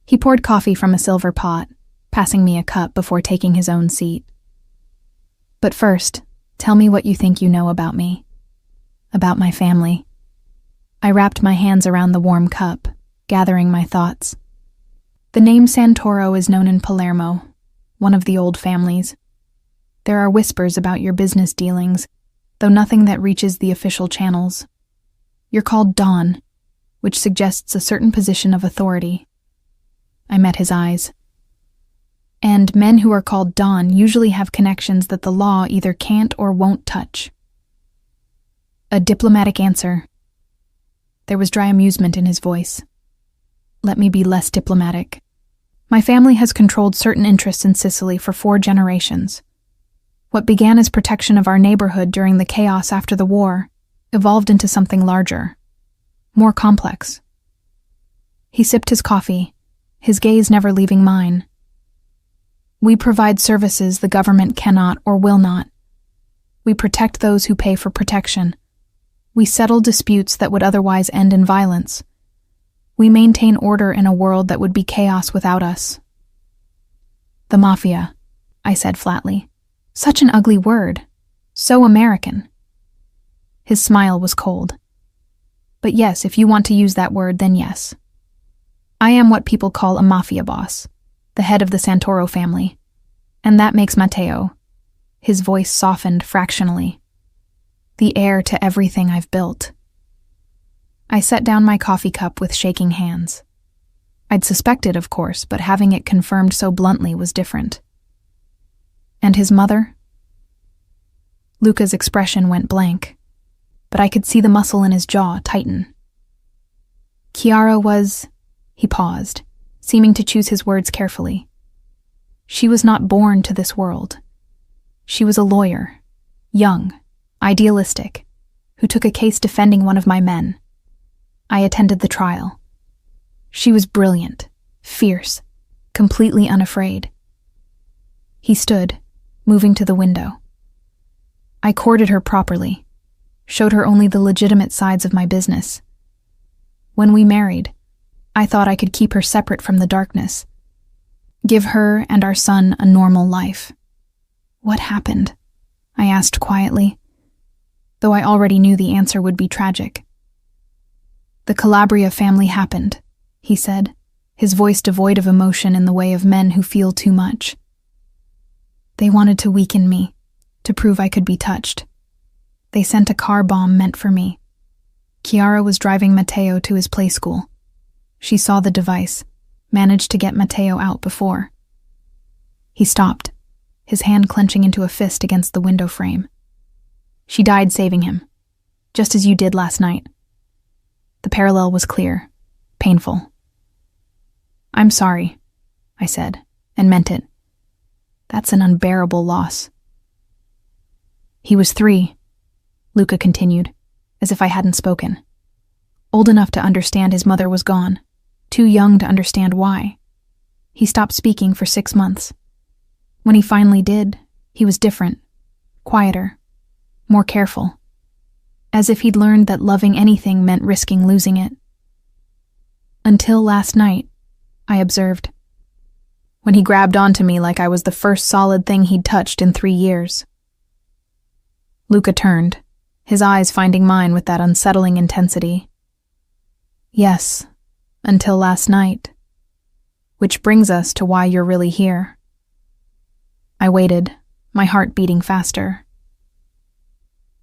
He poured coffee from a silver pot, passing me a cup before taking his own seat. "But first, tell me what you think you know about me. About my family." I wrapped my hands around the warm cup, gathering my thoughts. The name Santoro is known in Palermo, one of the old families. There are whispers about your business dealings, though nothing that reaches the official channels. You're called Don, which suggests a certain position of authority. I met his eyes. And men who are called Don usually have connections that the law either can't or won't touch. A diplomatic answer. There was dry amusement in his voice. Let me be less diplomatic. My family has controlled certain interests in Sicily for 4 generations. What began as protection of our neighborhood during the chaos after the war evolved into something larger, more complex. He sipped his coffee, his gaze never leaving mine. We provide services the government cannot or will not. We protect those who pay for protection. We settle disputes that would otherwise end in violence. We maintain order in a world that would be chaos without us. The Mafia, I said flatly. Such an ugly word. So American. His smile was cold. But yes, if you want to use that word, then yes. I am what people call a mafia boss, the head of the Santoro family. And that makes Matteo, his voice softened fractionally, the heir to everything I've built. I set down my coffee cup with shaking hands. I'd suspected, of course, but having it confirmed so bluntly was different. And his mother? Luca's expression went blank, but I could see the muscle in his jaw tighten. Chiara was... He paused, seeming to choose his words carefully. She was not born to this world. She was a lawyer, young, idealistic, who took a case defending one of my men. I attended the trial. She was brilliant, fierce, completely unafraid. He stood, moving to the window. I courted her properly, showed her only the legitimate sides of my business. When we married, I thought I could keep her separate from the darkness, give her and our son a normal life. What happened? I asked quietly, though I already knew the answer would be tragic. The Calabria family happened, he said, his voice devoid of emotion in the way of men who feel too much. They wanted to weaken me, to prove I could be touched. They sent a car bomb meant for me. Chiara was driving Matteo to his play school. She saw the device, managed to get Matteo out before. He stopped, his hand clenching into a fist against the window frame. She died saving him, just as you did last night. The parallel was clear, painful. I'm sorry, I said, and meant it. That's an unbearable loss. He was 3, Luca continued, as if I hadn't spoken. Old enough to understand his mother was gone, too young to understand why. He stopped speaking for 6 months. When he finally did, he was different, quieter, more careful, as if he'd learned that loving anything meant risking losing it. Until last night, I observed, when he grabbed onto me like I was the first solid thing he'd touched in 3 years. Luca turned, his eyes finding mine with that unsettling intensity. Yes, until last night. Which brings us to why you're really here. I waited, my heart beating faster.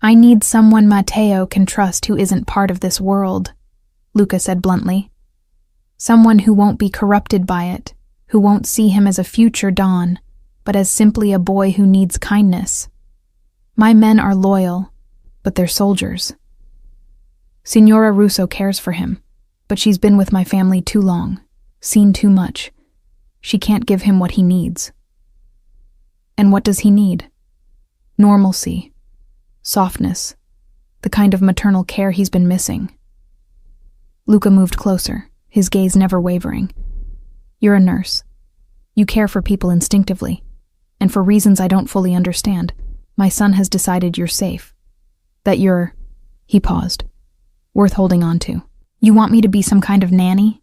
I need someone Matteo can trust who isn't part of this world, Luca said bluntly. Someone who won't be corrupted by it, who won't see him as a future Don, but as simply a boy who needs kindness. My men are loyal, but they're soldiers. Signora Russo cares for him, but she's been with my family too long, seen too much. She can't give him what he needs. And what does he need? Normalcy, softness, the kind of maternal care he's been missing. Luca moved closer, his gaze never wavering. You're a nurse. You care for people instinctively, and for reasons I don't fully understand, my son has decided you're safe. That you're, he paused, worth holding on to. You want me to be some kind of nanny?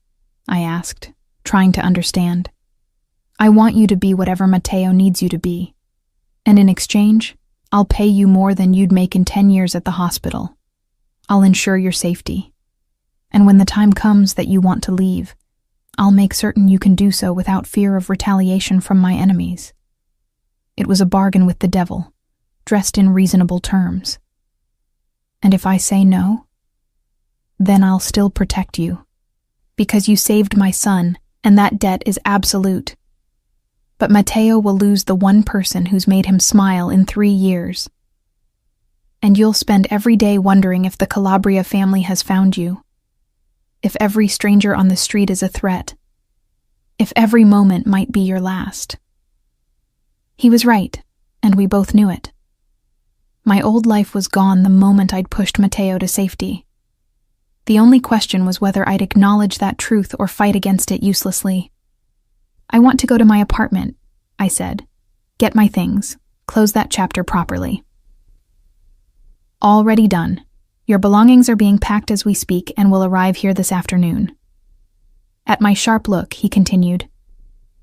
I asked, trying to understand. I want you to be whatever Matteo needs you to be. And in exchange, I'll pay you more than you'd make in 10 years at the hospital. I'll ensure your safety. And when the time comes that you want to leave, I'll make certain you can do so without fear of retaliation from my enemies. It was a bargain with the devil, dressed in reasonable terms. And if I say no, then I'll still protect you, because you saved my son, and that debt is absolute. But Matteo will lose the one person who's made him smile in 3 years. And you'll spend every day wondering if the Calabria family has found you, if every stranger on the street is a threat, if every moment might be your last. He was right, and we both knew it. My old life was gone the moment I'd pushed Matteo to safety. The only question was whether I'd acknowledge that truth or fight against it uselessly. "I want to go to my apartment," I said. "Get my things. Close that chapter properly." "Already done. Your belongings are being packed as we speak and will arrive here this afternoon." At my sharp look, he continued,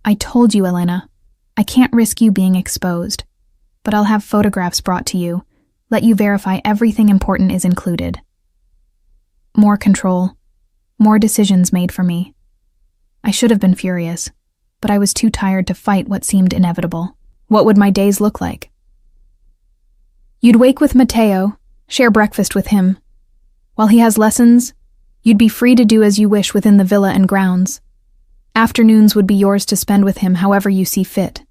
"I told you, Elena, I can't risk you being exposed, but I'll have photographs brought to you, let you verify everything important is included." More control, more decisions made for me. I should have been furious, but I was too tired to fight what seemed inevitable. What would my days look like? "You'd wake with Matteo, share breakfast with him. While he has lessons, you'd be free to do as you wish within the villa and grounds. Afternoons would be yours to spend with him however you see fit.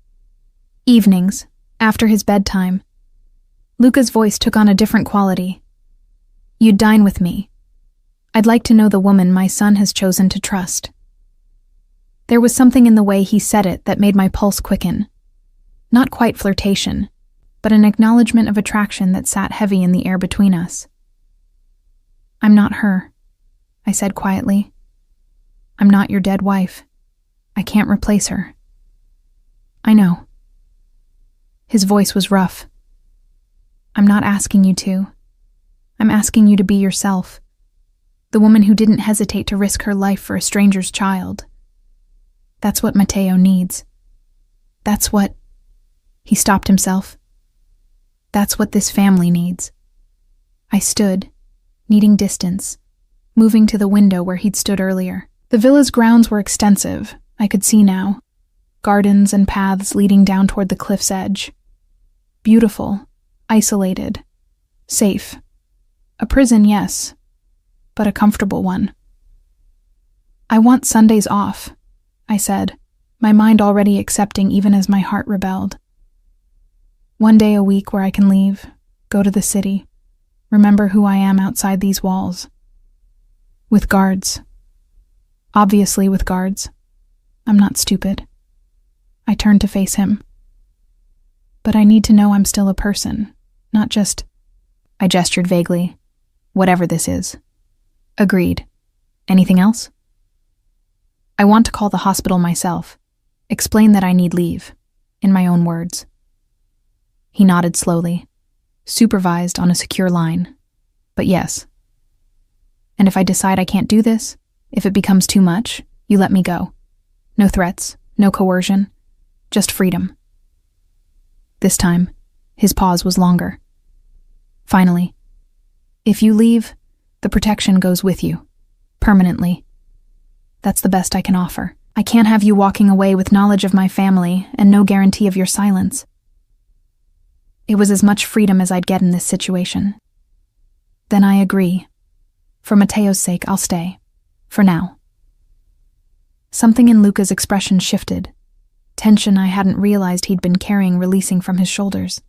Evenings, after his bedtime." Luca's voice took on a different quality. "You'd dine with me. I'd like to know the woman my son has chosen to trust." There was something in the way he said it that made my pulse quicken. Not quite flirtation, but an acknowledgement of attraction that sat heavy in the air between us. "I'm not her," I said quietly. "I'm not your dead wife. I can't replace her." "I know." His voice was rough. "I'm not asking you to. I'm asking you to be yourself. The woman who didn't hesitate to risk her life for a stranger's child. That's what Matteo needs. That's what—" He stopped himself. "That's what this family needs." I stood, needing distance, moving to the window where he'd stood earlier. The villa's grounds were extensive, I could see now. Gardens and paths leading down toward the cliff's edge. Beautiful, isolated, safe. A prison, yes, but a comfortable one. "I want Sundays off," I said, my mind already accepting even as my heart rebelled. "One day a week where I can leave, go to the city, remember who I am outside these walls. With guards. Obviously with guards. I'm not stupid." I turned to face him. "But I need to know I'm still a person, not just—" I gestured vaguely. "Whatever this is." "Agreed. Anything else?" "I want to call the hospital myself. Explain that I need leave, in my own words." He nodded slowly, supervised on a secure line. "But yes. And if I decide I can't do this, if it becomes too much, you let me go. No threats, no coercion, just freedom." This time, his pause was longer. Finally, "If you leave, the protection goes with you, permanently. That's the best I can offer. I can't have you walking away with knowledge of my family and no guarantee of your silence." It was as much freedom as I'd get in this situation. "Then I agree. For Matteo's sake, I'll stay. For now." Something in Luca's expression shifted. Tension I hadn't realized he'd been carrying releasing from his shoulders.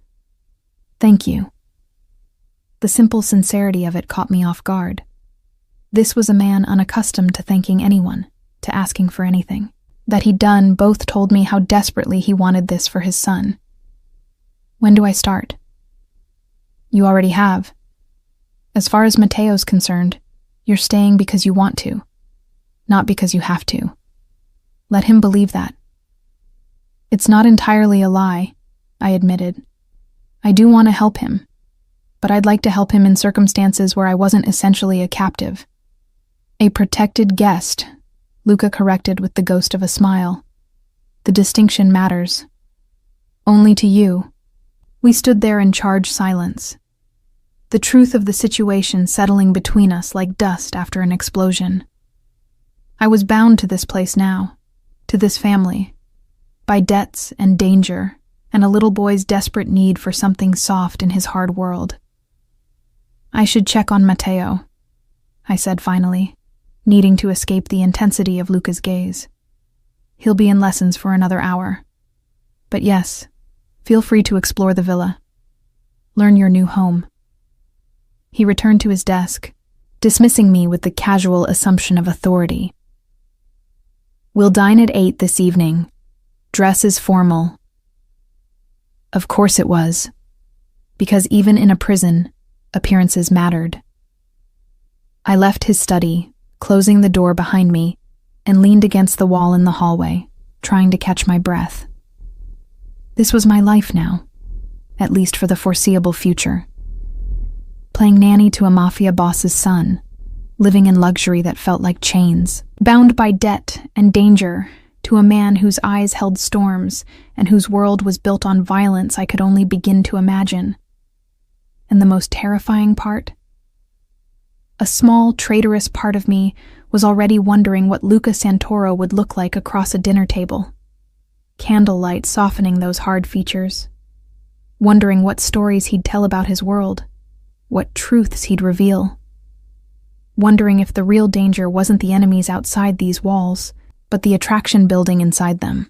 "Thank you." The simple sincerity of it caught me off guard. This was a man unaccustomed to thanking anyone, to asking for anything. That he'd done both told me how desperately he wanted this for his son. "When do I start?" "You already have. As far as Matteo's concerned, you're staying because you want to, not because you have to. Let him believe that." "It's not entirely a lie," I admitted. "I do want to help him, but I'd like to help him in circumstances where I wasn't essentially a captive." "A protected guest," Luca corrected with the ghost of a smile. "The distinction matters. Only to you." We stood there in charged silence, the truth of the situation settling between us like dust after an explosion. I was bound to this place now, to this family, by debts and danger and a little boy's desperate need for something soft in his hard world. "I should check on Matteo," I said finally, needing to escape the intensity of Luca's gaze. "He'll be in lessons for another hour. But yes, feel free to explore the villa. Learn your new home." He returned to his desk, dismissing me with the casual assumption of authority. "We'll dine at 8 this evening. Dress is formal." Of course it was. because even in a prison, appearances mattered. I left his study, closing the door behind me, and leaned against the wall in the hallway, trying to catch my breath. This was my life now, at least for the foreseeable future. Playing nanny to a mafia boss's son, living in luxury that felt like chains, bound by debt and danger to a man whose eyes held storms and whose world was built on violence I could only begin to imagine. And the most terrifying part? A small, traitorous part of me was already wondering what Luca Santoro would look like across a dinner table, candlelight softening those hard features, wondering what stories he'd tell about his world, what truths he'd reveal, wondering if the real danger wasn't the enemies outside these walls, but the attraction building inside them.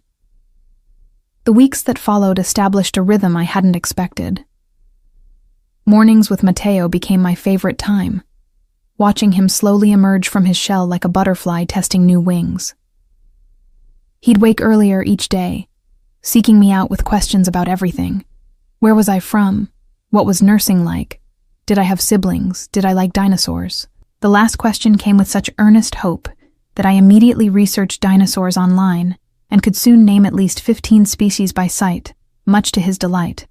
The weeks that followed established a rhythm I hadn't expected. Mornings with Matteo became my favorite time, watching him slowly emerge from his shell like a butterfly testing new wings. He'd wake earlier each day, seeking me out with questions about everything. Where was I from? What was nursing like? Did I have siblings? Did I like dinosaurs? The last question came with such earnest hope that I immediately researched dinosaurs online and could soon name at least 15 species by sight, much to his delight.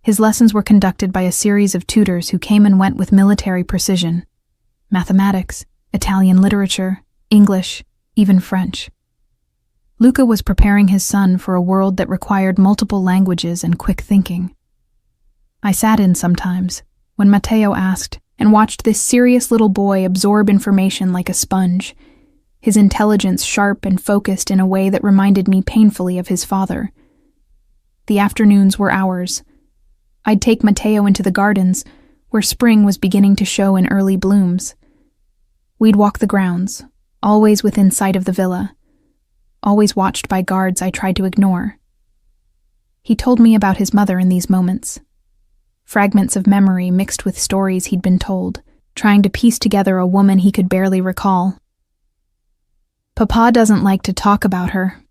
His lessons were conducted by a series of tutors who came and went with military precision. Mathematics, Italian literature, English, even French. Luca was preparing his son for a world that required multiple languages and quick thinking. I sat in sometimes, when Matteo asked, and watched this serious little boy absorb information like a sponge, his intelligence sharp and focused in a way that reminded me painfully of his father. The afternoons were ours. I'd take Matteo into the gardens, where spring was beginning to show in early blooms. We'd walk the grounds, always within sight of the villa, always watched by guards I tried to ignore. He told me about his mother in these moments, fragments of memory mixed with stories he'd been told, trying to piece together a woman he could barely recall. "Papa doesn't like to talk about her,"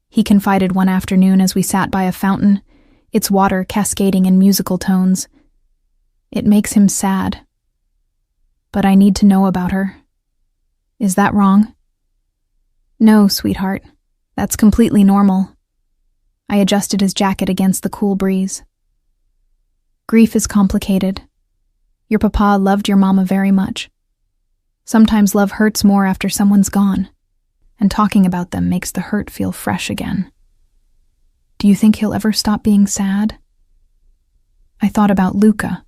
he confided one afternoon as we sat by a fountain, its water cascading in musical tones. "It makes him sad. But I need to know about her. Is that wrong?" "No, sweetheart. That's completely normal." I adjusted his jacket against the cool breeze. "Grief is complicated. Your papa loved your mama very much. Sometimes love hurts more after someone's gone, and talking about them makes the hurt feel fresh again. Do you think he'll ever stop being sad?" I thought about Luca,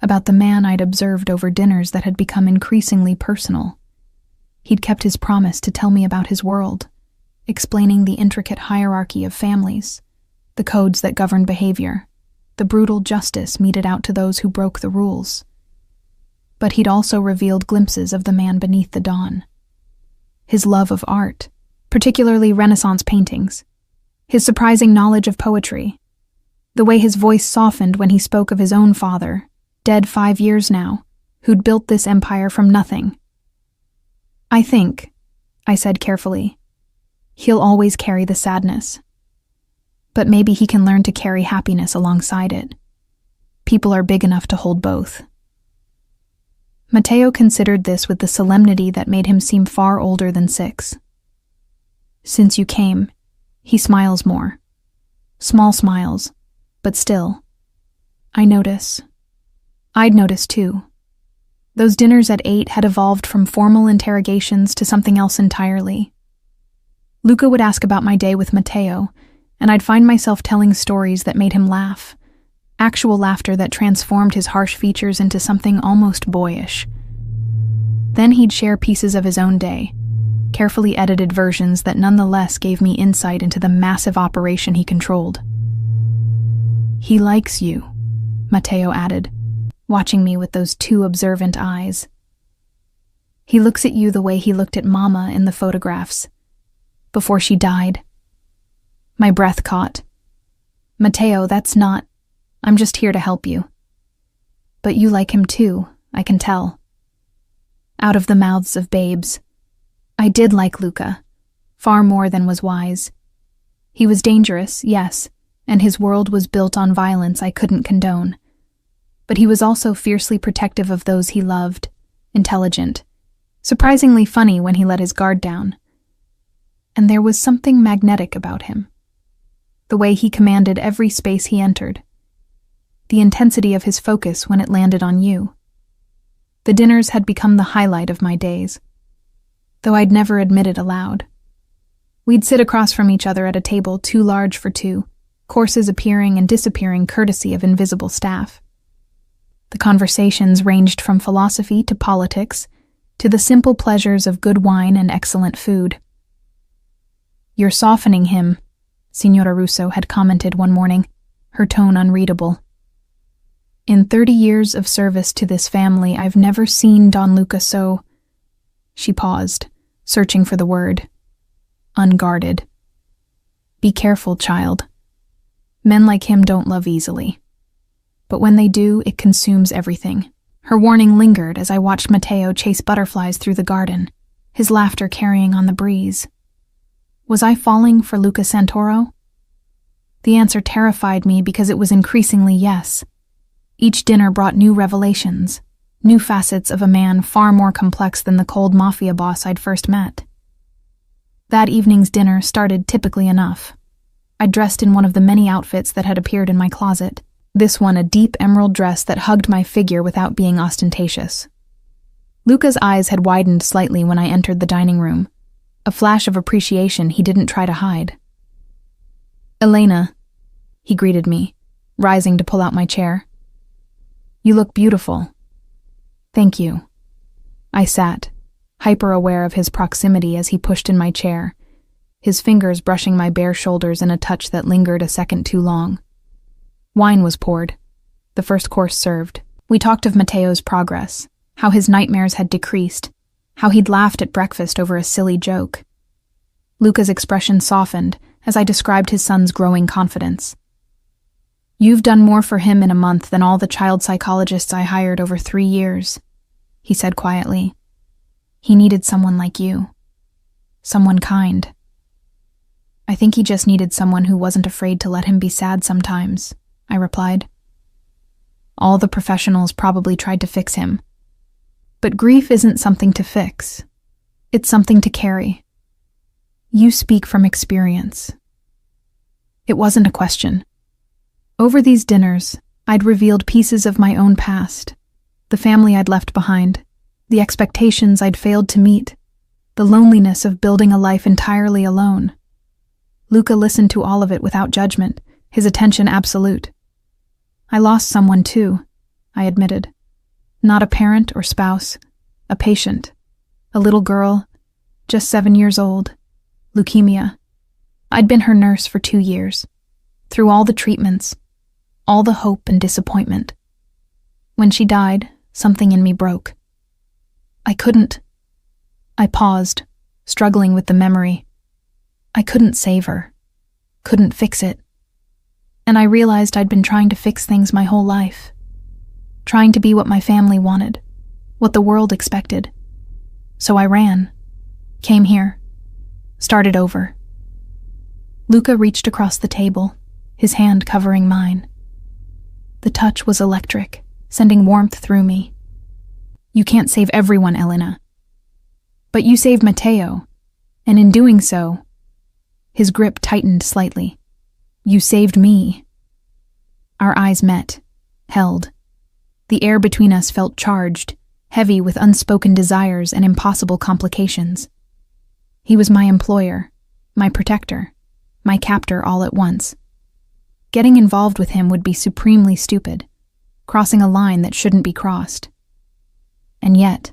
about the man I'd observed over dinners that had become increasingly personal. He'd kept his promise to tell me about his world, explaining the intricate hierarchy of families, the codes that govern behavior, the brutal justice meted out to those who broke the rules. But he'd also revealed glimpses of the man beneath the dawn. His love of art, particularly Renaissance paintings, his surprising knowledge of poetry, the way his voice softened when he spoke of his own father, dead 5 years now, who'd built this empire from nothing. "I think," I said carefully, "he'll always carry the sadness. But maybe he can learn to carry happiness alongside it. People are big enough to hold both." Matteo considered this with the solemnity that made him seem far older than 6. "Since you came, he smiles more. Small smiles, but still. I notice. I'd notice too. Those dinners at 8 had evolved from formal interrogations to something else entirely. Luca would ask about my day with Matteo, and I'd find myself telling stories that made him laugh, actual laughter that transformed his harsh features into something almost boyish. Then he'd share pieces of his own day, carefully edited versions that nonetheless gave me insight into the massive operation he controlled. "He likes you," Matteo added, watching me with those 2 observant eyes. "He looks at you the way he looked at Mama in the photographs, before she died." My breath caught. "Matteo, that's not... I'm just here to help you." "But you like him too, I can tell." Out of the mouths of babes. I did like Luca, far more than was wise. He was dangerous, yes, and his world was built on violence I couldn't condone, but he was also fiercely protective of those he loved, intelligent, surprisingly funny when he let his guard down. And there was something magnetic about him. The way he commanded every space he entered. The intensity of his focus when it landed on you. The dinners had become the highlight of my days, though I'd never admit it aloud. We'd sit across from each other at a table too large for two, courses appearing and disappearing courtesy of invisible staff. The conversations ranged from philosophy to politics, to the simple pleasures of good wine and excellent food. "You're softening him," Signora Russo had commented one morning, her tone unreadable. "In 30 years of service to this family, I've never seen Don Luca so—" She paused, searching for the word. "Unguarded." "Be careful, child. Men like him don't love easily. But when they do, it consumes everything." Her warning lingered as I watched Matteo chase butterflies through the garden, his laughter carrying on the breeze. Was I falling for Luca Santoro? The answer terrified me because it was increasingly yes. Each dinner brought new revelations, new facets of a man far more complex than the cold mafia boss I'd first met. That evening's dinner started typically enough. I dressed in one of the many outfits that had appeared in my closet, this one a deep emerald dress that hugged my figure without being ostentatious. Luca's eyes had widened slightly when I entered the dining room, a flash of appreciation he didn't try to hide. "Elena," he greeted me, rising to pull out my chair. "You look beautiful." "Thank you." I sat, hyper-aware of his proximity as he pushed in my chair, his fingers brushing my bare shoulders in a touch that lingered a second too long. Wine was poured, the first course served. We talked of Matteo's progress, how his nightmares had decreased, how he'd laughed at breakfast over a silly joke. Luca's expression softened as I described his son's growing confidence. "You've done more for him in a month than all the child psychologists I hired over 3 years, he said quietly. "He needed someone like you. Someone kind." "I think he just needed someone who wasn't afraid to let him be sad sometimes," I replied. "All the professionals probably tried to fix him. But grief isn't something to fix. It's something to carry. You speak from experience." It wasn't a question. Over these dinners, I'd revealed pieces of my own past, the family I'd left behind, the expectations I'd failed to meet, the loneliness of building a life entirely alone. Luca listened to all of it without judgment, his attention absolute. "I lost someone too," I admitted. "Not a parent or spouse, a patient, a little girl, just 7 years old, leukemia. I'd been her nurse for 2 years, through all the treatments, all the hope and disappointment. When she died, something in me broke. I paused, struggling with the memory. I couldn't save her, couldn't fix it. And I realized I'd been trying to fix things my whole life, trying to be what my family wanted, what the world expected. So I ran, came here, started over." Luca reached across the table, his hand covering mine. The touch was electric, sending warmth through me. "You can't save everyone, Elena. But you saved Matteo, and in doing so," his grip tightened slightly, "you saved me." Our eyes met, held. The air between us felt charged, heavy with unspoken desires and impossible complications. He was my employer, my protector, my captor all at once. Getting involved with him would be supremely stupid, crossing a line that shouldn't be crossed. And yet...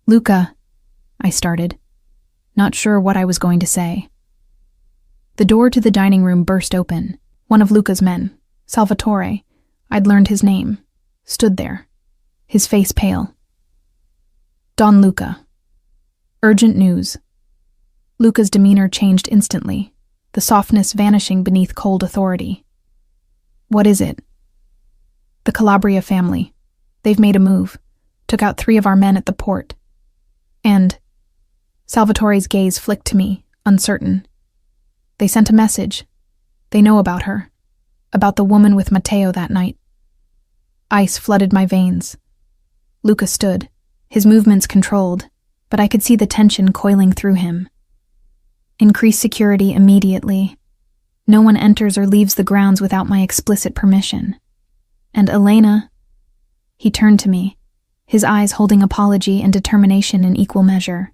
"Luca," I started, not sure what I was going to say. The door to the dining room burst open. One of Luca's men, Salvatore, I'd learned his name, stood there, his face pale. "Don Luca. Urgent news." Luca's demeanor changed instantly, the softness vanishing beneath cold authority. "What is it?" "The Calabria family. They've made a move, took out 3 of our men at the port. And..." Salvatore's gaze flicked to me, uncertain. "They sent a message. They know about her, about the woman with Matteo that night." Ice flooded my veins. Luca stood, his movements controlled, but I could see the tension coiling through him. Increase security immediately. No one enters or leaves the grounds without my explicit permission. And Elena... He turned to me, his eyes holding apology and determination in equal measure.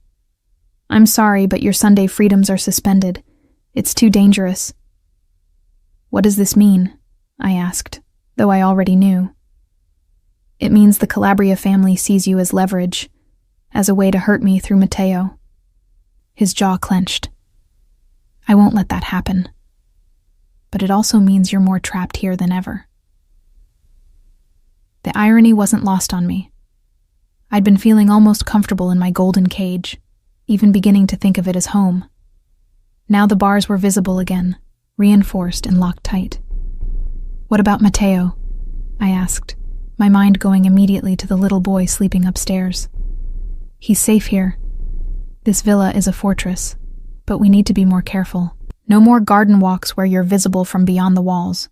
I'm sorry, but your Sunday freedoms are suspended. It's too dangerous. What does this mean? I asked, though I already knew. It means the Calabria family sees you as leverage, as a way to hurt me through Matteo. His jaw clenched. I won't let that happen. But it also means you're more trapped here than ever. The irony wasn't lost on me. I'd been feeling almost comfortable in my golden cage, even beginning to think of it as home. Now the bars were visible again, reinforced and locked tight. What about Matteo? I asked, my mind going immediately to the little boy sleeping upstairs. He's safe here. This villa is a fortress, but we need to be more careful. No more garden walks where you're visible from beyond the walls.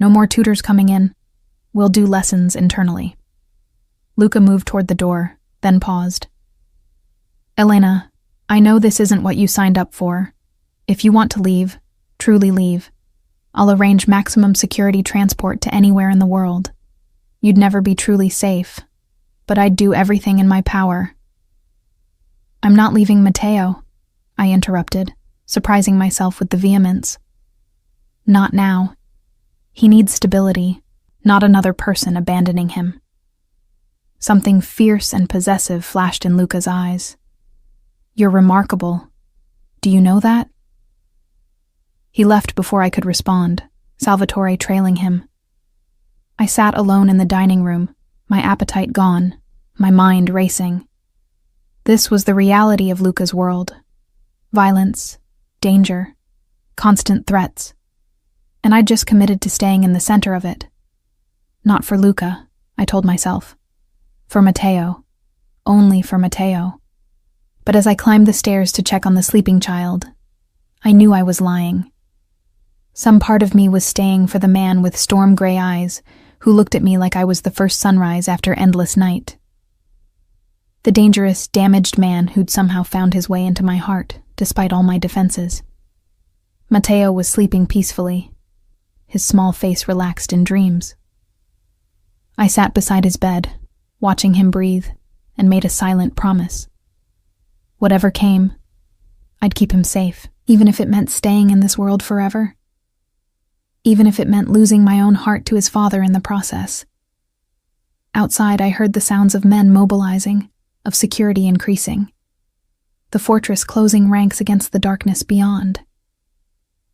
No more tutors coming in. We'll do lessons internally. Luca moved toward the door, then paused. Elena, I know this isn't what you signed up for. If you want to leave, truly leave. I'll arrange maximum security transport to anywhere in the world. You'd never be truly safe, but I'd do everything in my power. I'm not leaving Matteo, I interrupted, surprising myself with the vehemence. Not now. He needs stability, not another person abandoning him. Something fierce and possessive flashed in Luca's eyes. You're remarkable. Do you know that? He left before I could respond, Salvatore trailing him. I sat alone in the dining room, my appetite gone, my mind racing. This was the reality of Luca's world. Violence, danger, constant threats. And I'd just committed to staying in the center of it. Not for Luca, I told myself. For Matteo. Only for Matteo. But as I climbed the stairs to check on the sleeping child, I knew I was lying. Some part of me was staying for the man with storm-gray eyes who looked at me like I was the first sunrise after endless night. The dangerous, damaged man who'd somehow found his way into my heart, despite all my defenses. Matteo was sleeping peacefully, his small face relaxed in dreams. I sat beside his bed, watching him breathe, and made a silent promise. Whatever came, I'd keep him safe, even if it meant staying in this world forever. Even if it meant losing my own heart to his father in the process. Outside, I heard the sounds of men mobilizing, of security increasing. The fortress closing ranks against the darkness beyond.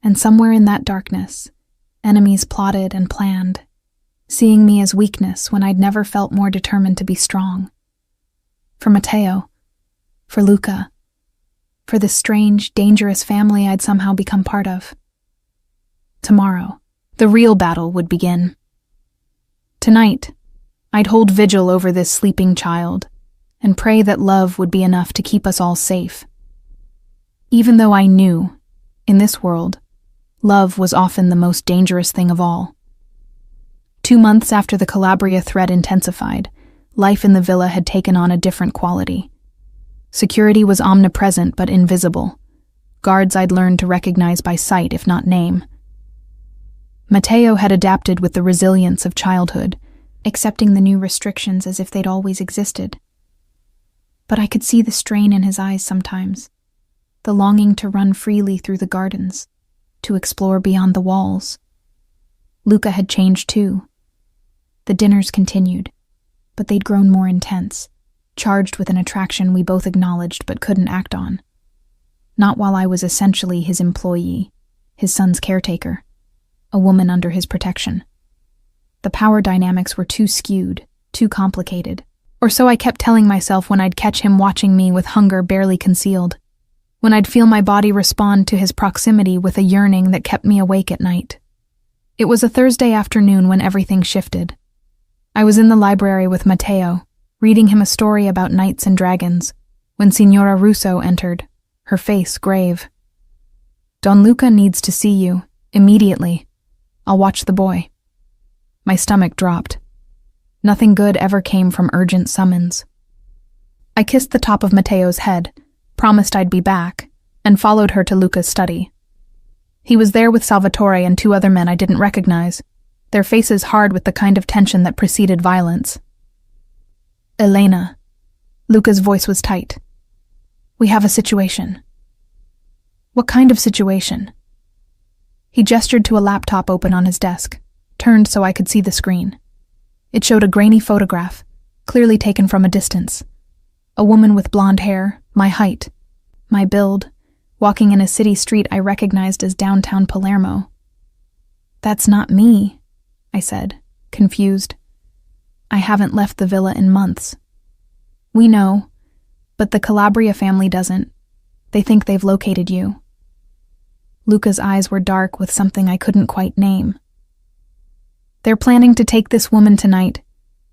And somewhere in that darkness, enemies plotted and planned, seeing me as weakness when I'd never felt more determined to be strong. For Matteo, for Luca, for this strange, dangerous family I'd somehow become part of. Tomorrow, the real battle would begin. Tonight, I'd hold vigil over this sleeping child and pray that love would be enough to keep us all safe. Even though I knew, in this world, love was often the most dangerous thing of all. 2 months after the Calabria threat intensified, life in the villa had taken on a different quality. Security was omnipresent but invisible. Guards I'd learned to recognize by sight, if not name. Matteo had adapted with the resilience of childhood, accepting the new restrictions as if they'd always existed. But I could see the strain in his eyes sometimes, the longing to run freely through the gardens, to explore beyond the walls. Luca had changed too. The dinners continued, but they'd grown more intense, charged with an attraction we both acknowledged but couldn't act on. Not while I was essentially his employee, his son's caretaker, a woman under his protection. The power dynamics were too skewed, too complicated, or so I kept telling myself when I'd catch him watching me with hunger barely concealed, when I'd feel my body respond to his proximity with a yearning that kept me awake at night. It was a Thursday afternoon when everything shifted. I was in the library with Matteo, reading him a story about knights and dragons, when Signora Russo entered, her face grave. Don Luca needs to see you, immediately. I'll watch the boy. My stomach dropped. Nothing good ever came from urgent summons. I kissed the top of Matteo's head, promised I'd be back, and followed her to Luca's study. He was there with Salvatore and 2 other men I didn't recognize, their faces hard with the kind of tension that preceded violence. "Elena." Luca's voice was tight. "We have a situation." "What kind of situation?" He gestured to a laptop open on his desk, turned so I could see the screen. It showed a grainy photograph, clearly taken from a distance. A woman with blonde hair, my height, my build, walking in a city street I recognized as downtown Palermo. "That's not me," I said, confused. "I haven't left the villa in months." "We know, but the Calabria family doesn't. They think they've located you." Luca's eyes were dark with something I couldn't quite name. "They're planning to take this woman tonight,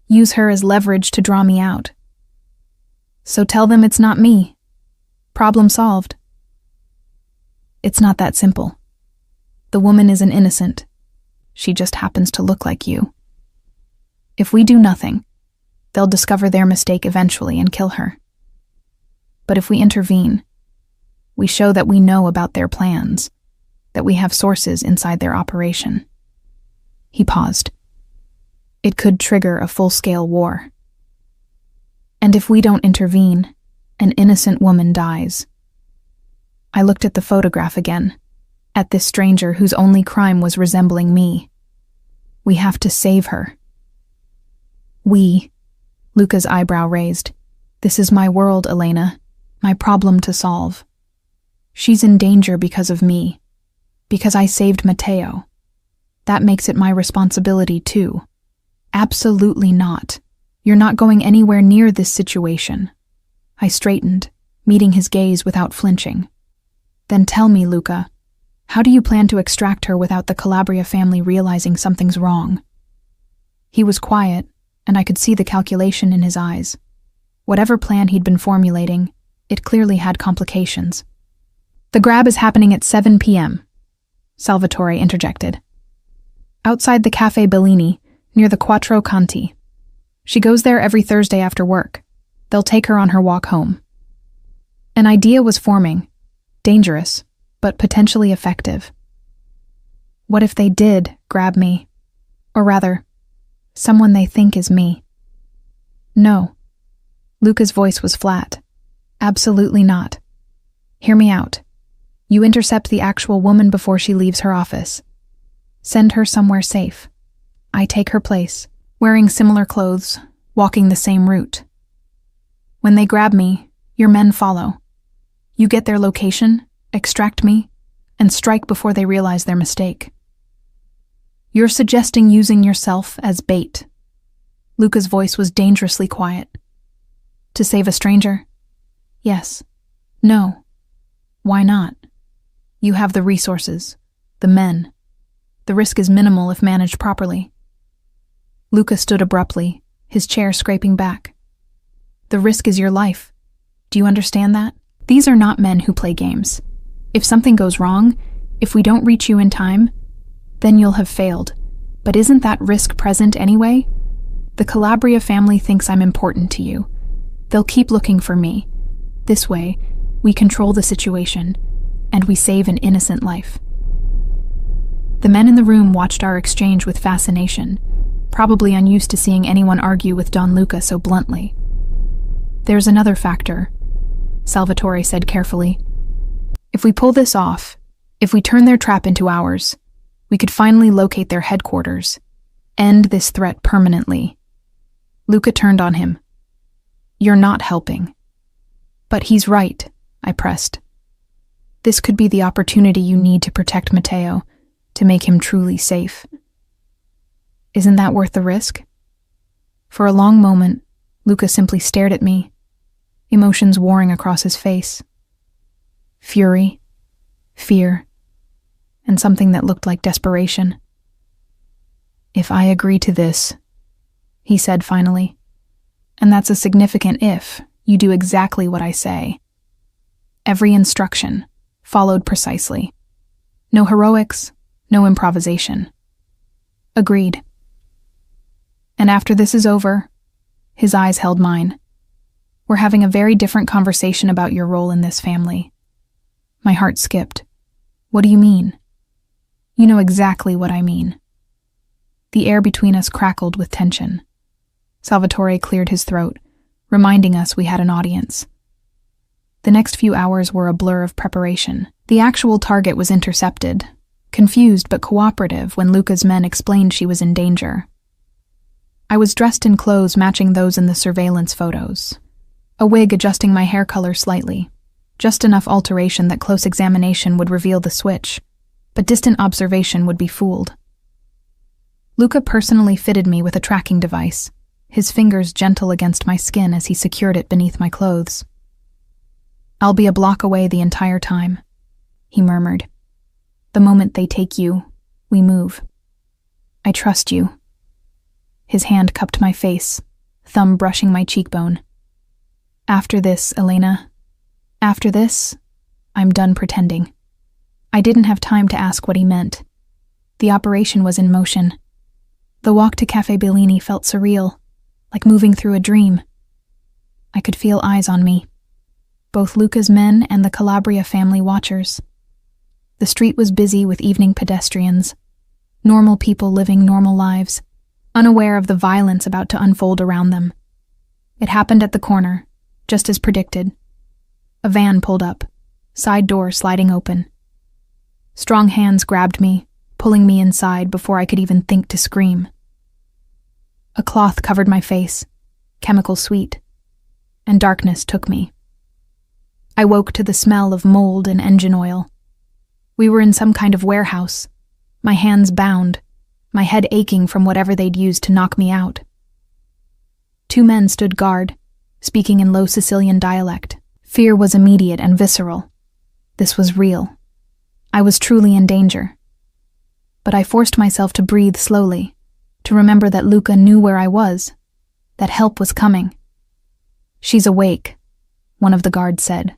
use her as leverage to draw me out. So tell them it's not me. Problem solved." "It's not that simple. The woman isn't innocent. She just happens to look like you. If we do nothing, they'll discover their mistake eventually and kill her. But if we intervene, we show that we know about their plans, that we have sources inside their operation." He paused. "It could trigger a full-scale war. And if we don't intervene, an innocent woman dies." I looked at the photograph again, at this stranger whose only crime was resembling me. "We have to save her." "We?" Luca's eyebrow raised. "This is my world, Elena, my problem to solve. She's in danger because of me, because I saved Matteo. That makes it my responsibility too." "Absolutely not. You're not going anywhere near this situation." I straightened, meeting his gaze without flinching. "Then tell me, Luca, how do you plan to extract her without the Calabria family realizing something's wrong?" He was quiet, and I could see the calculation in his eyes. Whatever plan he'd been formulating, it clearly had complications. "The grab is happening at 7 p.m., Salvatore interjected. "Outside the Café Bellini, near the Quattro Canti. She goes there every Thursday after work. They'll take her on her walk home." An idea was forming, dangerous, but potentially effective. What if they did grab me? Or rather, someone they think is me? "No." Luca's voice was flat. "Absolutely not. Hear me out. You intercept the actual woman before she leaves her office. Send her somewhere safe. I take her place, wearing similar clothes, walking the same route. When they grab me, your men follow. You get their location, extract me, and strike before they realize their mistake." "You're suggesting using yourself as bait." Luca's voice was dangerously quiet. "To save a stranger?" "Yes." "No." "Why not?" "You have the resources, the men. The risk is minimal if managed properly." Luca stood abruptly, his chair scraping back. "The risk is your life. Do you understand that? These are not men who play games. If something goes wrong, if we don't reach you in time, then you'll have failed. But isn't that risk present anyway? The Calabria family thinks I'm important to you. They'll keep looking for me. This way, we control the situation, and we save an innocent life." The men in the room watched our exchange with fascination, probably unused to seeing anyone argue with Don Luca so bluntly. "There's another factor," Salvatore said carefully. "If we pull this off, if we turn their trap into ours, we could finally locate their headquarters, end this threat permanently." Luca turned on him. "You're not helping." "But he's right," I pressed. "This could be the opportunity you need to protect Matteo, to make him truly safe. Isn't that worth the risk?" For a long moment, Luca simply stared at me, emotions warring across his face. Fury, fear, and something that looked like desperation. "If I agree to this," he said finally, "and that's a significant if, you do exactly what I say. Every instruction, followed precisely. No heroics, no improvisation." "Agreed." And after this is over, his eyes held mine. We're having a very different conversation about your role in this family. My heart skipped. What do you mean? You know exactly what I mean. The air between us crackled with tension. Salvatore cleared his throat, reminding us we had an audience. The next few hours were a blur of preparation. The actual target was intercepted, confused but cooperative when Luca's men explained she was in danger. I was dressed in clothes matching those in the surveillance photos, a wig adjusting my hair color slightly, just enough alteration that close examination would reveal the switch, but distant observation would be fooled. Luca personally fitted me with a tracking device, his fingers gentle against my skin as he secured it beneath my clothes. I'll be a block away the entire time, he murmured. The moment they take you, we move. I trust you. His hand cupped my face, thumb brushing my cheekbone. After this, Elena, after this, I'm done pretending. I didn't have time to ask what he meant. The operation was in motion. The walk to Cafe Bellini felt surreal, like moving through a dream. I could feel eyes on me, both Luca's men and the Calabria family watchers. The street was busy with evening pedestrians, normal people living normal lives, unaware of the violence about to unfold around them. It happened at the corner, just as predicted. A van pulled up, side door sliding open. Strong hands grabbed me, pulling me inside before I could even think to scream. A cloth covered my face, chemical sweet, and darkness took me. I woke to the smell of mold and engine oil. We were in some kind of warehouse, my hands bound, my head aching from whatever they'd used to knock me out. 2 men stood guard, speaking in low Sicilian dialect. Fear was immediate and visceral. This was real. I was truly in danger. But I forced myself to breathe slowly, to remember that Luca knew where I was, that help was coming. She's awake, one of the guards said.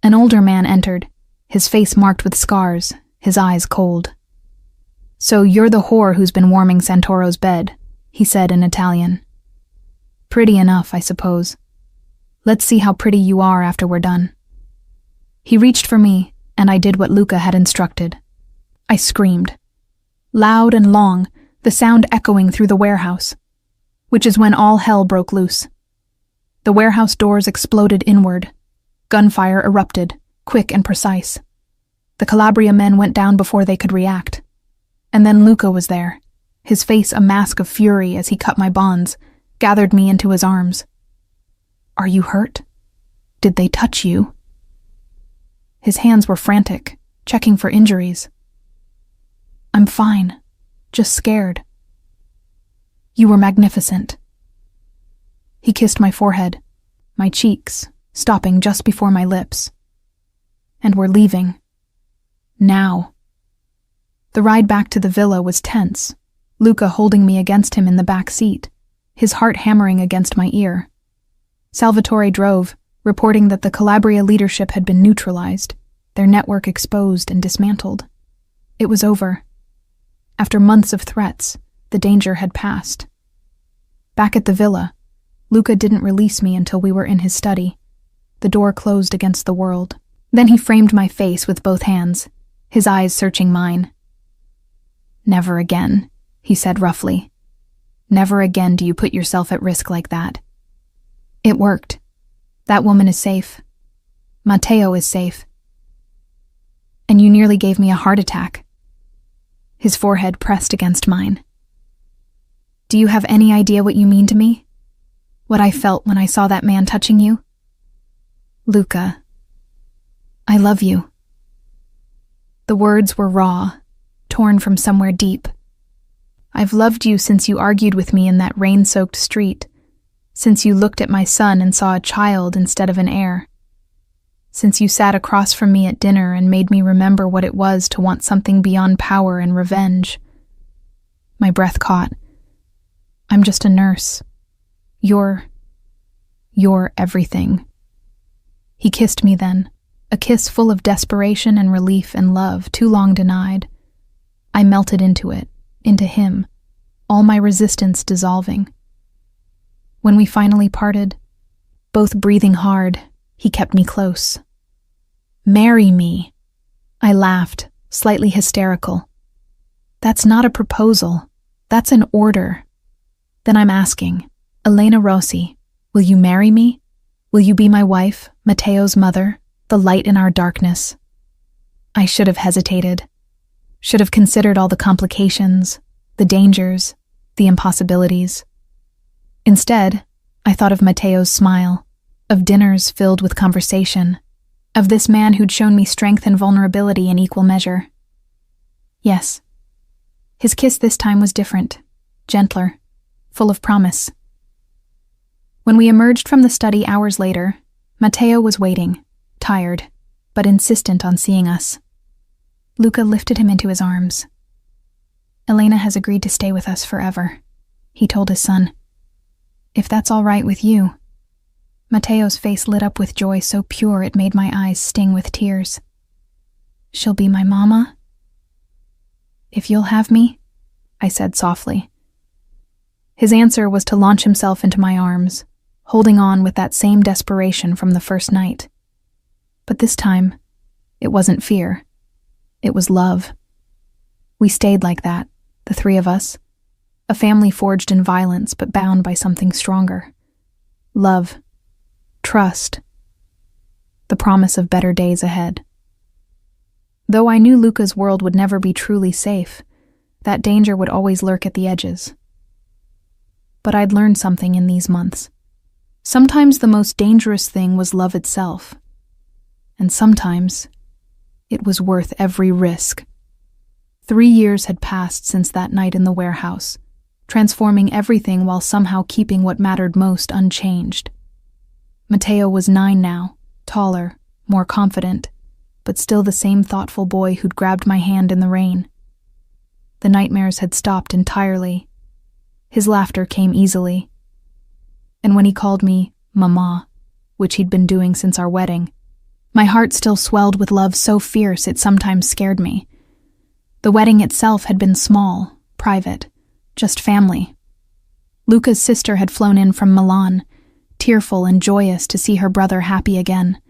An older man entered, his face marked with scars, his eyes cold. So you're the whore who's been warming Santoro's bed, he said in Italian. Pretty enough, I suppose. Let's see how pretty you are after we're done. He reached for me, and I did what Luca had instructed. I screamed. Loud and long, the sound echoing through the warehouse, which is when all hell broke loose. The warehouse doors exploded inward. Gunfire erupted, quick and precise. The Calabria men went down before they could react. And then Luca was there, his face a mask of fury as he cut my bonds, gathered me into his arms. Are you hurt? Did they touch you? His hands were frantic, checking for injuries. I'm fine, just scared. You were magnificent. He kissed my forehead, my cheeks, stopping just before my lips. And we're leaving. Now. The ride back to the villa was tense, Luca holding me against him in the back seat, his heart hammering against my ear. Salvatore drove, reporting that the Calabria leadership had been neutralized, their network exposed and dismantled. It was over. After months of threats, the danger had passed. Back at the villa, Luca didn't release me until we were in his study. The door closed against the world. Then he framed my face with both hands, his eyes searching mine. Never again, he said roughly. Never again do you put yourself at risk like that. It worked. That woman is safe. Matteo is safe. And you nearly gave me a heart attack. His forehead pressed against mine. Do you have any idea what you mean to me? What I felt when I saw that man touching you? Luca, I love you. The words were raw, torn from somewhere deep. I've loved you since you argued with me in that rain-soaked street, since you looked at my son and saw a child instead of an heir, since you sat across from me at dinner and made me remember what it was to want something beyond power and revenge. My breath caught. I'm just a nurse. You're everything. He kissed me then, a kiss full of desperation and relief and love too long denied. I melted into it, into him, all my resistance dissolving. When we finally parted, both breathing hard, he kept me close. "Marry me," I laughed, slightly hysterical. "That's not a proposal. That's an order." "Then I'm asking, Elena Rossi, will you marry me? Will you be my wife, Matteo's mother, the light in our darkness?" I should have hesitated, should have considered all the complications, the dangers, the impossibilities. Instead, I thought of Matteo's smile, of dinners filled with conversation, of this man who'd shown me strength and vulnerability in equal measure. Yes. His kiss this time was different, gentler, full of promise. When we emerged from the study hours later, Matteo was waiting, tired, but insistent on seeing us. Luca lifted him into his arms. "Elena has agreed to stay with us forever," he told his son. "If that's all right with you." Matteo's face lit up with joy so pure it made my eyes sting with tears. "She'll be my mama?" "If you'll have me," I said softly. His answer was to launch himself into my arms, holding on with that same desperation from the first night. But this time, it wasn't fear. It was love. We stayed like that, the three of us, a family forged in violence but bound by something stronger. Love. Trust. The promise of better days ahead. Though I knew Luca's world would never be truly safe, that danger would always lurk at the edges. But I'd learned something in these months. Sometimes the most dangerous thing was love itself. And sometimes it was worth every risk. 3 years had passed since that night in the warehouse, transforming everything while somehow keeping what mattered most unchanged. Matteo was 9 now, taller, more confident, but still the same thoughtful boy who'd grabbed my hand in the rain. The nightmares had stopped entirely. His laughter came easily. And when he called me Mama, which he'd been doing since our wedding, my heart still swelled with love so fierce it sometimes scared me. The wedding itself had been small, private, just family. Luca's sister had flown in from Milan, tearful and joyous to see her brother happy again.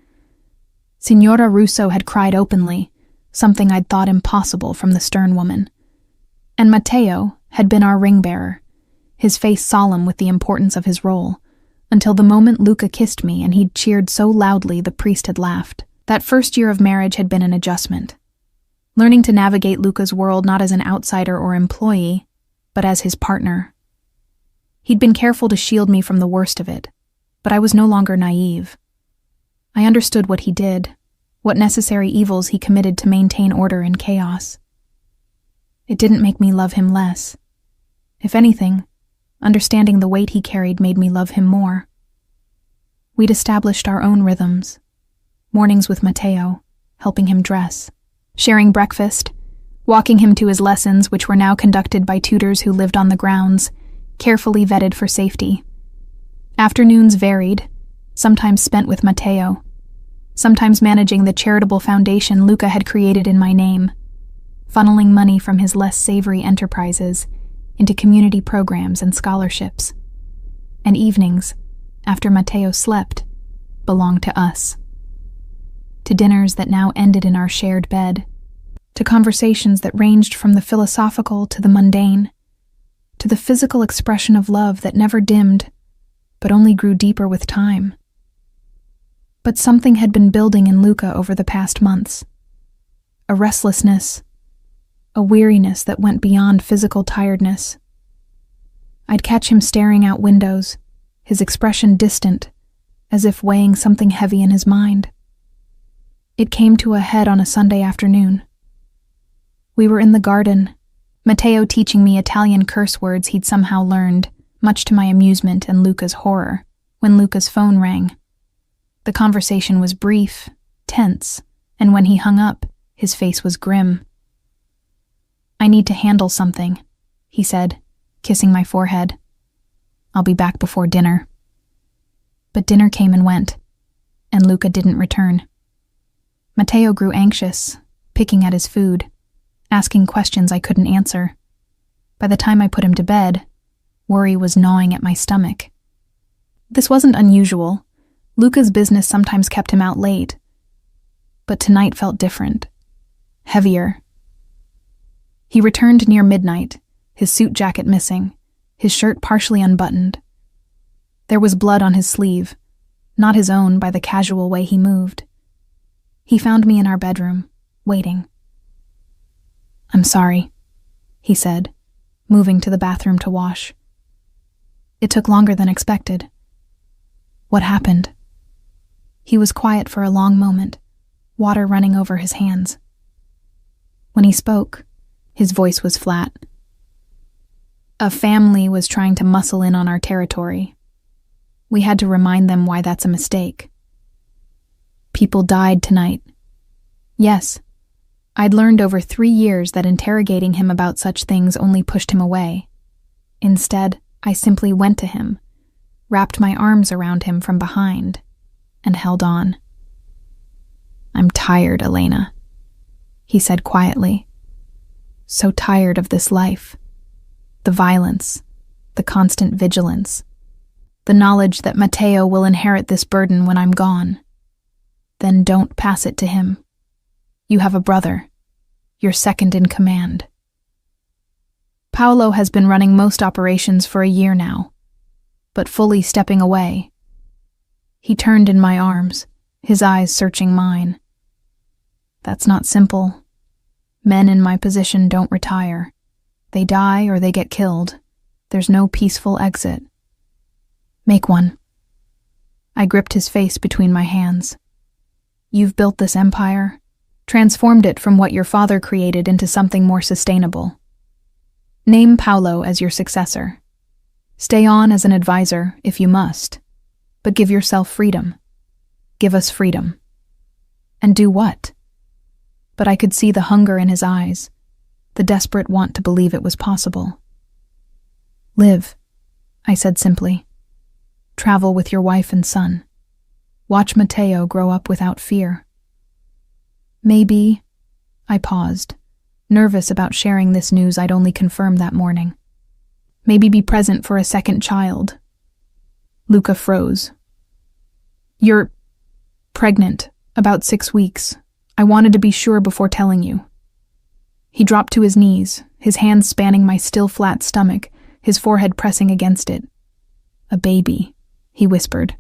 Signora Russo had cried openly, something I'd thought impossible from the stern woman. And Matteo had been our ring-bearer, his face solemn with the importance of his role, until the moment Luca kissed me and he'd cheered so loudly the priest had laughed. That first year of marriage had been an adjustment. Learning to navigate Luca's world not as an outsider or employee, but as his partner. He'd been careful to shield me from the worst of it, but I was no longer naive. I understood what he did, what necessary evils he committed to maintain order in chaos. It didn't make me love him less. If anything, understanding the weight he carried made me love him more. We'd established our own rhythms. Mornings with Matteo, helping him dress, sharing breakfast, walking him to his lessons, which were now conducted by tutors who lived on the grounds, carefully vetted for safety. Afternoons varied, sometimes spent with Matteo, sometimes managing the charitable foundation Luca had created in my name, funneling money from his less savory enterprises into community programs and scholarships. And evenings, after Matteo slept, belonged to us. To dinners that now ended in our shared bed, to conversations that ranged from the philosophical to the mundane, to the physical expression of love that never dimmed, but only grew deeper with time. But something had been building in Luca over the past months. A restlessness, a weariness that went beyond physical tiredness. I'd catch him staring out windows, his expression distant, as if weighing something heavy in his mind. It came to a head on a Sunday afternoon. We were in the garden, Matteo teaching me Italian curse words he'd somehow learned, much to my amusement and Luca's horror, when Luca's phone rang. The conversation was brief, tense, and when he hung up, his face was grim. "I need to handle something," he said, kissing my forehead. "I'll be back before dinner." But dinner came and went, and Luca didn't return. Matteo grew anxious, picking at his food, asking questions I couldn't answer. By the time I put him to bed, worry was gnawing at my stomach. This wasn't unusual. Luca's business sometimes kept him out late. But tonight felt different. Heavier. He returned near midnight, his suit jacket missing, his shirt partially unbuttoned. There was blood on his sleeve, not his own by the casual way he moved. He found me in our bedroom, waiting. "I'm sorry," he said, moving to the bathroom to wash. It took longer than expected. "What happened?" He was quiet for a long moment, water running over his hands. When he spoke, his voice was flat. "A family was trying to muscle in on our territory. We had to remind them why that's a mistake. People died tonight. Yes, I'd learned over 3 years that interrogating him about such things only pushed him away. Instead, I simply went to him, wrapped my arms around him from behind, and held on. I'm tired, Elena," he said quietly. "So tired of this life. The violence, the constant vigilance, the knowledge that Matteo will inherit this burden when I'm gone. Then don't pass it to him. You have a brother. You're second in command." Paolo has been running most operations for a year now, but fully stepping away. He turned in my arms, his eyes searching mine. "That's not simple. Men in my position don't retire. They die or they get killed. There's no peaceful exit. Make one." I gripped his face between my hands. "You've built this empire, transformed it from what your father created into something more sustainable. Name Paolo as your successor. Stay on as an advisor if you must, but give yourself freedom. Give us freedom." And do what? But I could see the hunger in his eyes, the desperate want to believe it was possible. "Live," I said simply. "Travel with your wife and son. Watch Matteo grow up without fear." Maybe, I paused, nervous about sharing this news I'd only confirmed that morning. Maybe be present for a second child. Luca froze. "You're pregnant, about 6 weeks. I wanted to be sure before telling you." He dropped to his knees, his hands spanning my still flat stomach, his forehead pressing against it. "A baby," he whispered.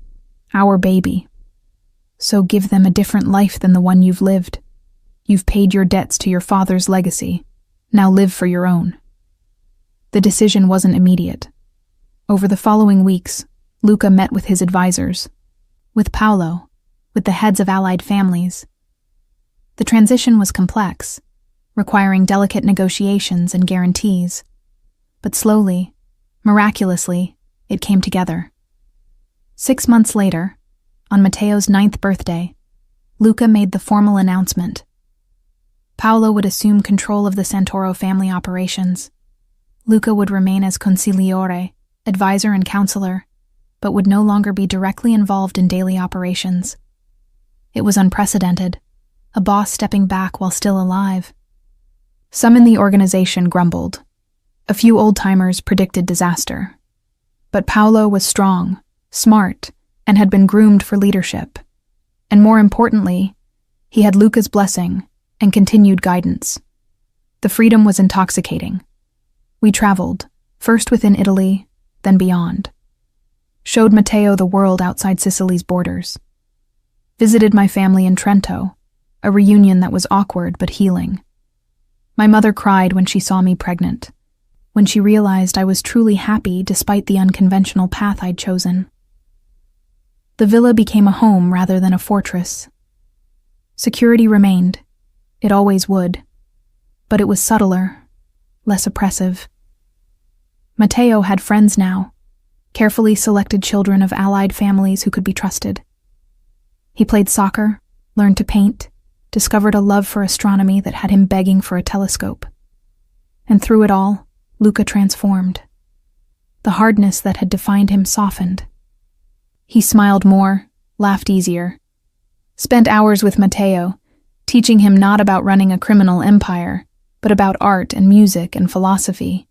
"Our baby. So give them a different life than the one you've lived. You've paid your debts to your father's legacy. Now live for your own." The decision wasn't immediate. Over the following weeks, Luca met with his advisors, with Paolo, with the heads of allied families. The transition was complex, requiring delicate negotiations and guarantees. But slowly, miraculously, it came together. 6 months later, on Matteo's 9th birthday, Luca made the formal announcement. Paolo would assume control of the Santoro family operations. Luca would remain as consigliere, advisor and counselor, but would no longer be directly involved in daily operations. It was unprecedented, a boss stepping back while still alive. Some in the organization grumbled. A few old-timers predicted disaster. But Paolo was strong, smart, and had been groomed for leadership. And more importantly, he had Luca's blessing and continued guidance. The freedom was intoxicating. We traveled, first within Italy, then beyond. Showed Matteo the world outside Sicily's borders. Visited my family in Trento, a reunion that was awkward but healing. My mother cried when she saw me pregnant, when she realized I was truly happy despite the unconventional path I'd chosen. The villa became a home rather than a fortress. Security remained. It always would. But it was subtler, less oppressive. Matteo had friends now, carefully selected children of allied families who could be trusted. He played soccer, learned to paint, discovered a love for astronomy that had him begging for a telescope. And through it all, Luca transformed. The hardness that had defined him softened. He smiled more, laughed easier. Spent hours with Matteo, teaching him not about running a criminal empire, but about art and music and philosophy.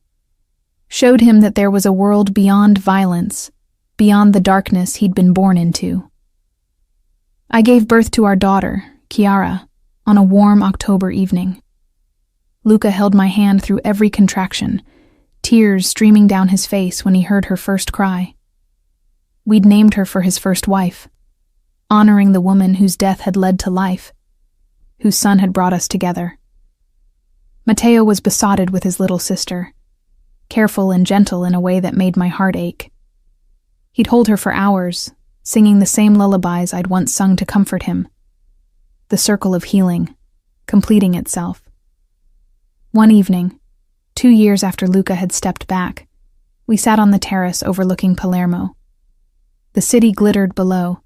showed him that there was a world beyond violence, beyond the darkness he'd been born into. I gave birth to our daughter, Chiara, on a warm October evening. Luca held my hand through every contraction, tears streaming down his face when he heard her first cry. We'd named her for his first wife, honoring the woman whose death had led to life, whose son had brought us together. Matteo was besotted with his little sister, careful and gentle in a way that made my heart ache. He'd hold her for hours, singing the same lullabies I'd once sung to comfort him. The circle of healing, completing itself. One evening, 2 years after Luca had stepped back, we sat on the terrace overlooking Palermo. The city glittered below,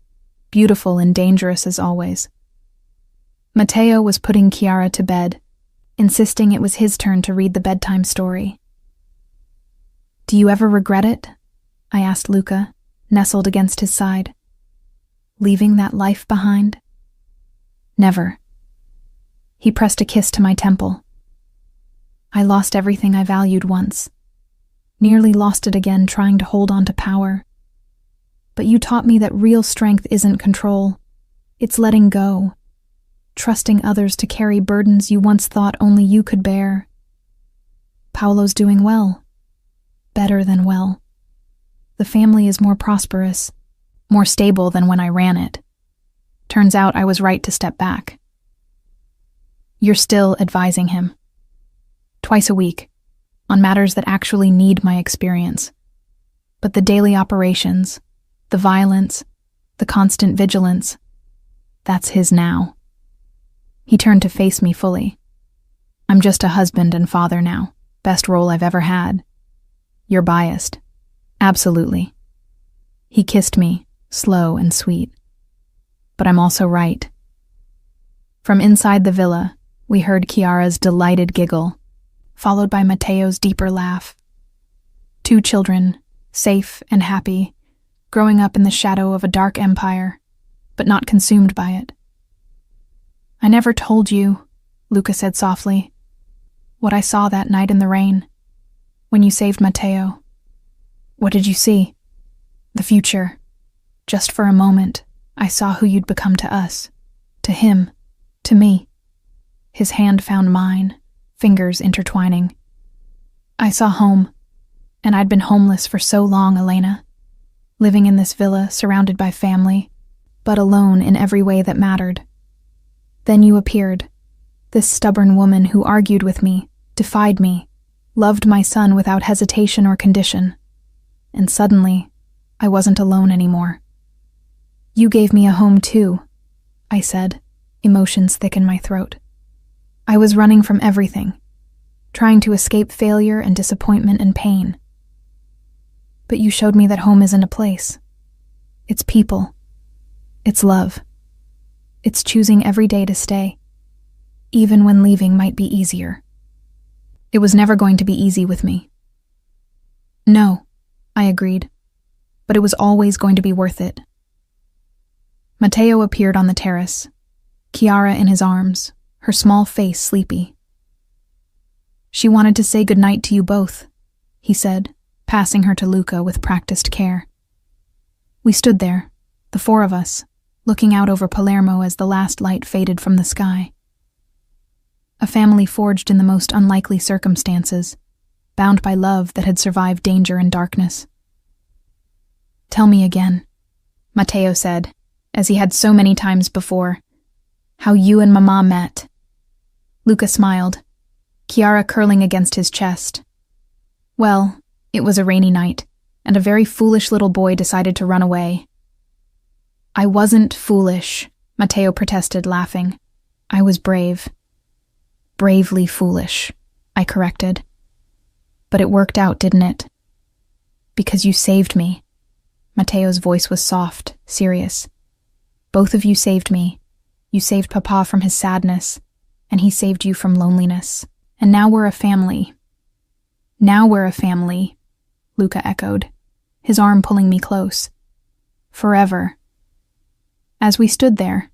beautiful and dangerous as always. Matteo was putting Chiara to bed, insisting it was his turn to read the bedtime story. "Do you ever regret it?" I asked Luca, nestled against his side. "Leaving that life behind?" "Never." He pressed a kiss to my temple. "I lost everything I valued once. Nearly lost it again trying to hold on to power. But you taught me that real strength isn't control. It's letting go. Trusting others to carry burdens you once thought only you could bear. Paolo's doing well. Better than well. The family is more prosperous, more stable than when I ran it. Turns out I was right to step back." "You're still advising him." "Twice a week, on matters that actually need my experience. But the daily operations, the violence, the constant vigilance, that's his now." He turned to face me fully. "I'm just a husband and father now, best role I've ever had. You're biased. Absolutely." He kissed me, slow and sweet. "But I'm also right." From inside the villa, we heard Chiara's delighted giggle, followed by Matteo's deeper laugh. 2 children, safe and happy, growing up in the shadow of a dark empire, but not consumed by it. "I never told you," Luca said softly, "what I saw that night in the rain, when you saved Matteo." "What did you see?" "The future. Just for a moment, I saw who you'd become to us, to him, to me." His hand found mine, fingers intertwining. "I saw home, and I'd been homeless for so long, Elena. Living in this villa, surrounded by family, but alone in every way that mattered. Then you appeared, this stubborn woman who argued with me, defied me, loved my son without hesitation or condition. And suddenly, I wasn't alone anymore. You gave me a home too," I said, emotions thick in my throat. I was running from everything, trying to escape failure and disappointment and pain. But you showed me that home isn't a place. It's people. It's love. It's choosing every day to stay, even when leaving might be easier. It was never going to be easy with me. "No," I agreed, "but it was always going to be worth it." Matteo appeared on the terrace, Chiara in his arms, her small face sleepy. "She wanted to say goodnight to you both," he said, passing her to Luca with practiced care. We stood there, the 4 of us, looking out over Palermo as the last light faded from the sky. A family forged in the most unlikely circumstances, bound by love that had survived danger and darkness. "Tell me again," Matteo said, as he had so many times before, "how you and Mama met." Luca smiled, Chiara curling against his chest. "Well, it was a rainy night, and a very foolish little boy decided to run away." "I wasn't foolish," Matteo protested, laughing. "I was brave." "Bravely foolish," I corrected. "But it worked out, didn't it?" "Because you saved me." Matteo's voice was soft, serious. "Both of you saved me. You saved Papa from his sadness, and he saved you from loneliness. And now we're a family." "Now we're a family," Luca echoed, his arm pulling me close. "Forever." As we stood there,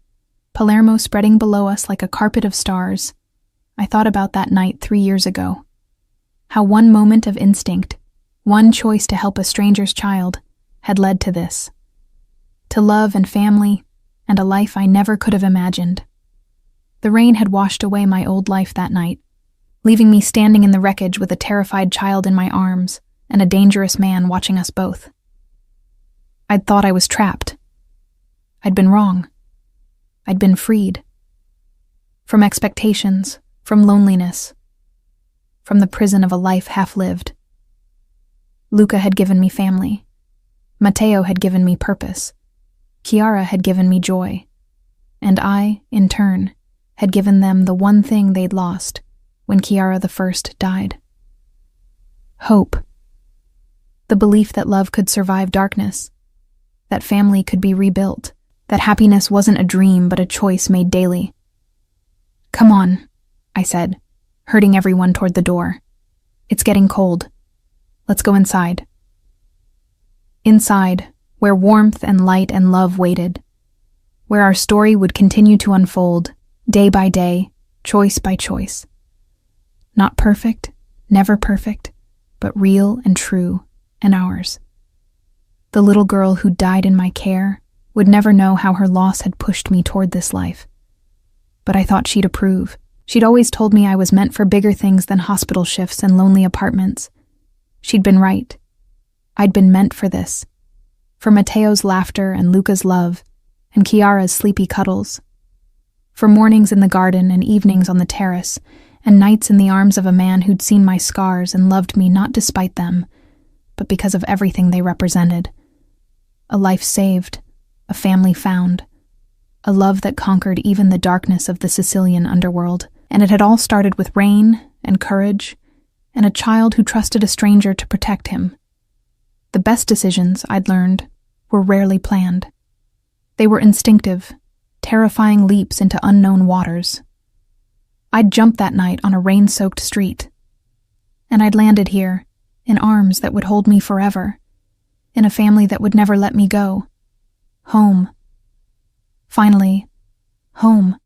Palermo spreading below us like a carpet of stars, I thought about that night 3 years ago. How one moment of instinct, One choice to help a stranger's child had led to this. To love and family, and a life I never could have imagined. The rain had washed away my old life that night, leaving me standing in the wreckage with a terrified child in my arms and a dangerous man watching us both. I'd thought I was trapped. I'd been wrong. I'd been freed. From expectations, from loneliness, from the prison of a life half-lived. Luca had given me family. Matteo had given me purpose. Chiara had given me joy. And I, in turn, had given them the one thing they'd lost when Chiara the First died. Hope. The belief that love could survive darkness, that family could be rebuilt, that happiness wasn't a dream but a choice made daily. "Come on," I said, herding everyone toward the door. "It's getting cold. Let's go inside." Inside, where warmth and light and love waited, where our story would continue to unfold, day by day, choice by choice. Not perfect, never perfect, but real and true, and ours. The little girl who died in my care would never know how her loss had pushed me toward this life. But I thought she'd approve. She'd always told me I was meant for bigger things than hospital shifts and lonely apartments. She'd been right. I'd been meant for this. For Matteo's laughter and Luca's love, and Chiara's sleepy cuddles. For mornings in the garden and evenings on the terrace, and nights in the arms of a man who'd seen my scars and loved me not despite them, but because of everything they represented. A life saved, a family found, a love that conquered even the darkness of the Sicilian underworld, and it had all started with rain and courage, and a child who trusted a stranger to protect him. The best decisions, I'd learned, were rarely planned. They were instinctive, terrifying leaps into unknown waters. I'd jumped that night on a rain-soaked street, and I'd landed here, in arms that would hold me forever, in a family that would never let me go. Home. Finally, home.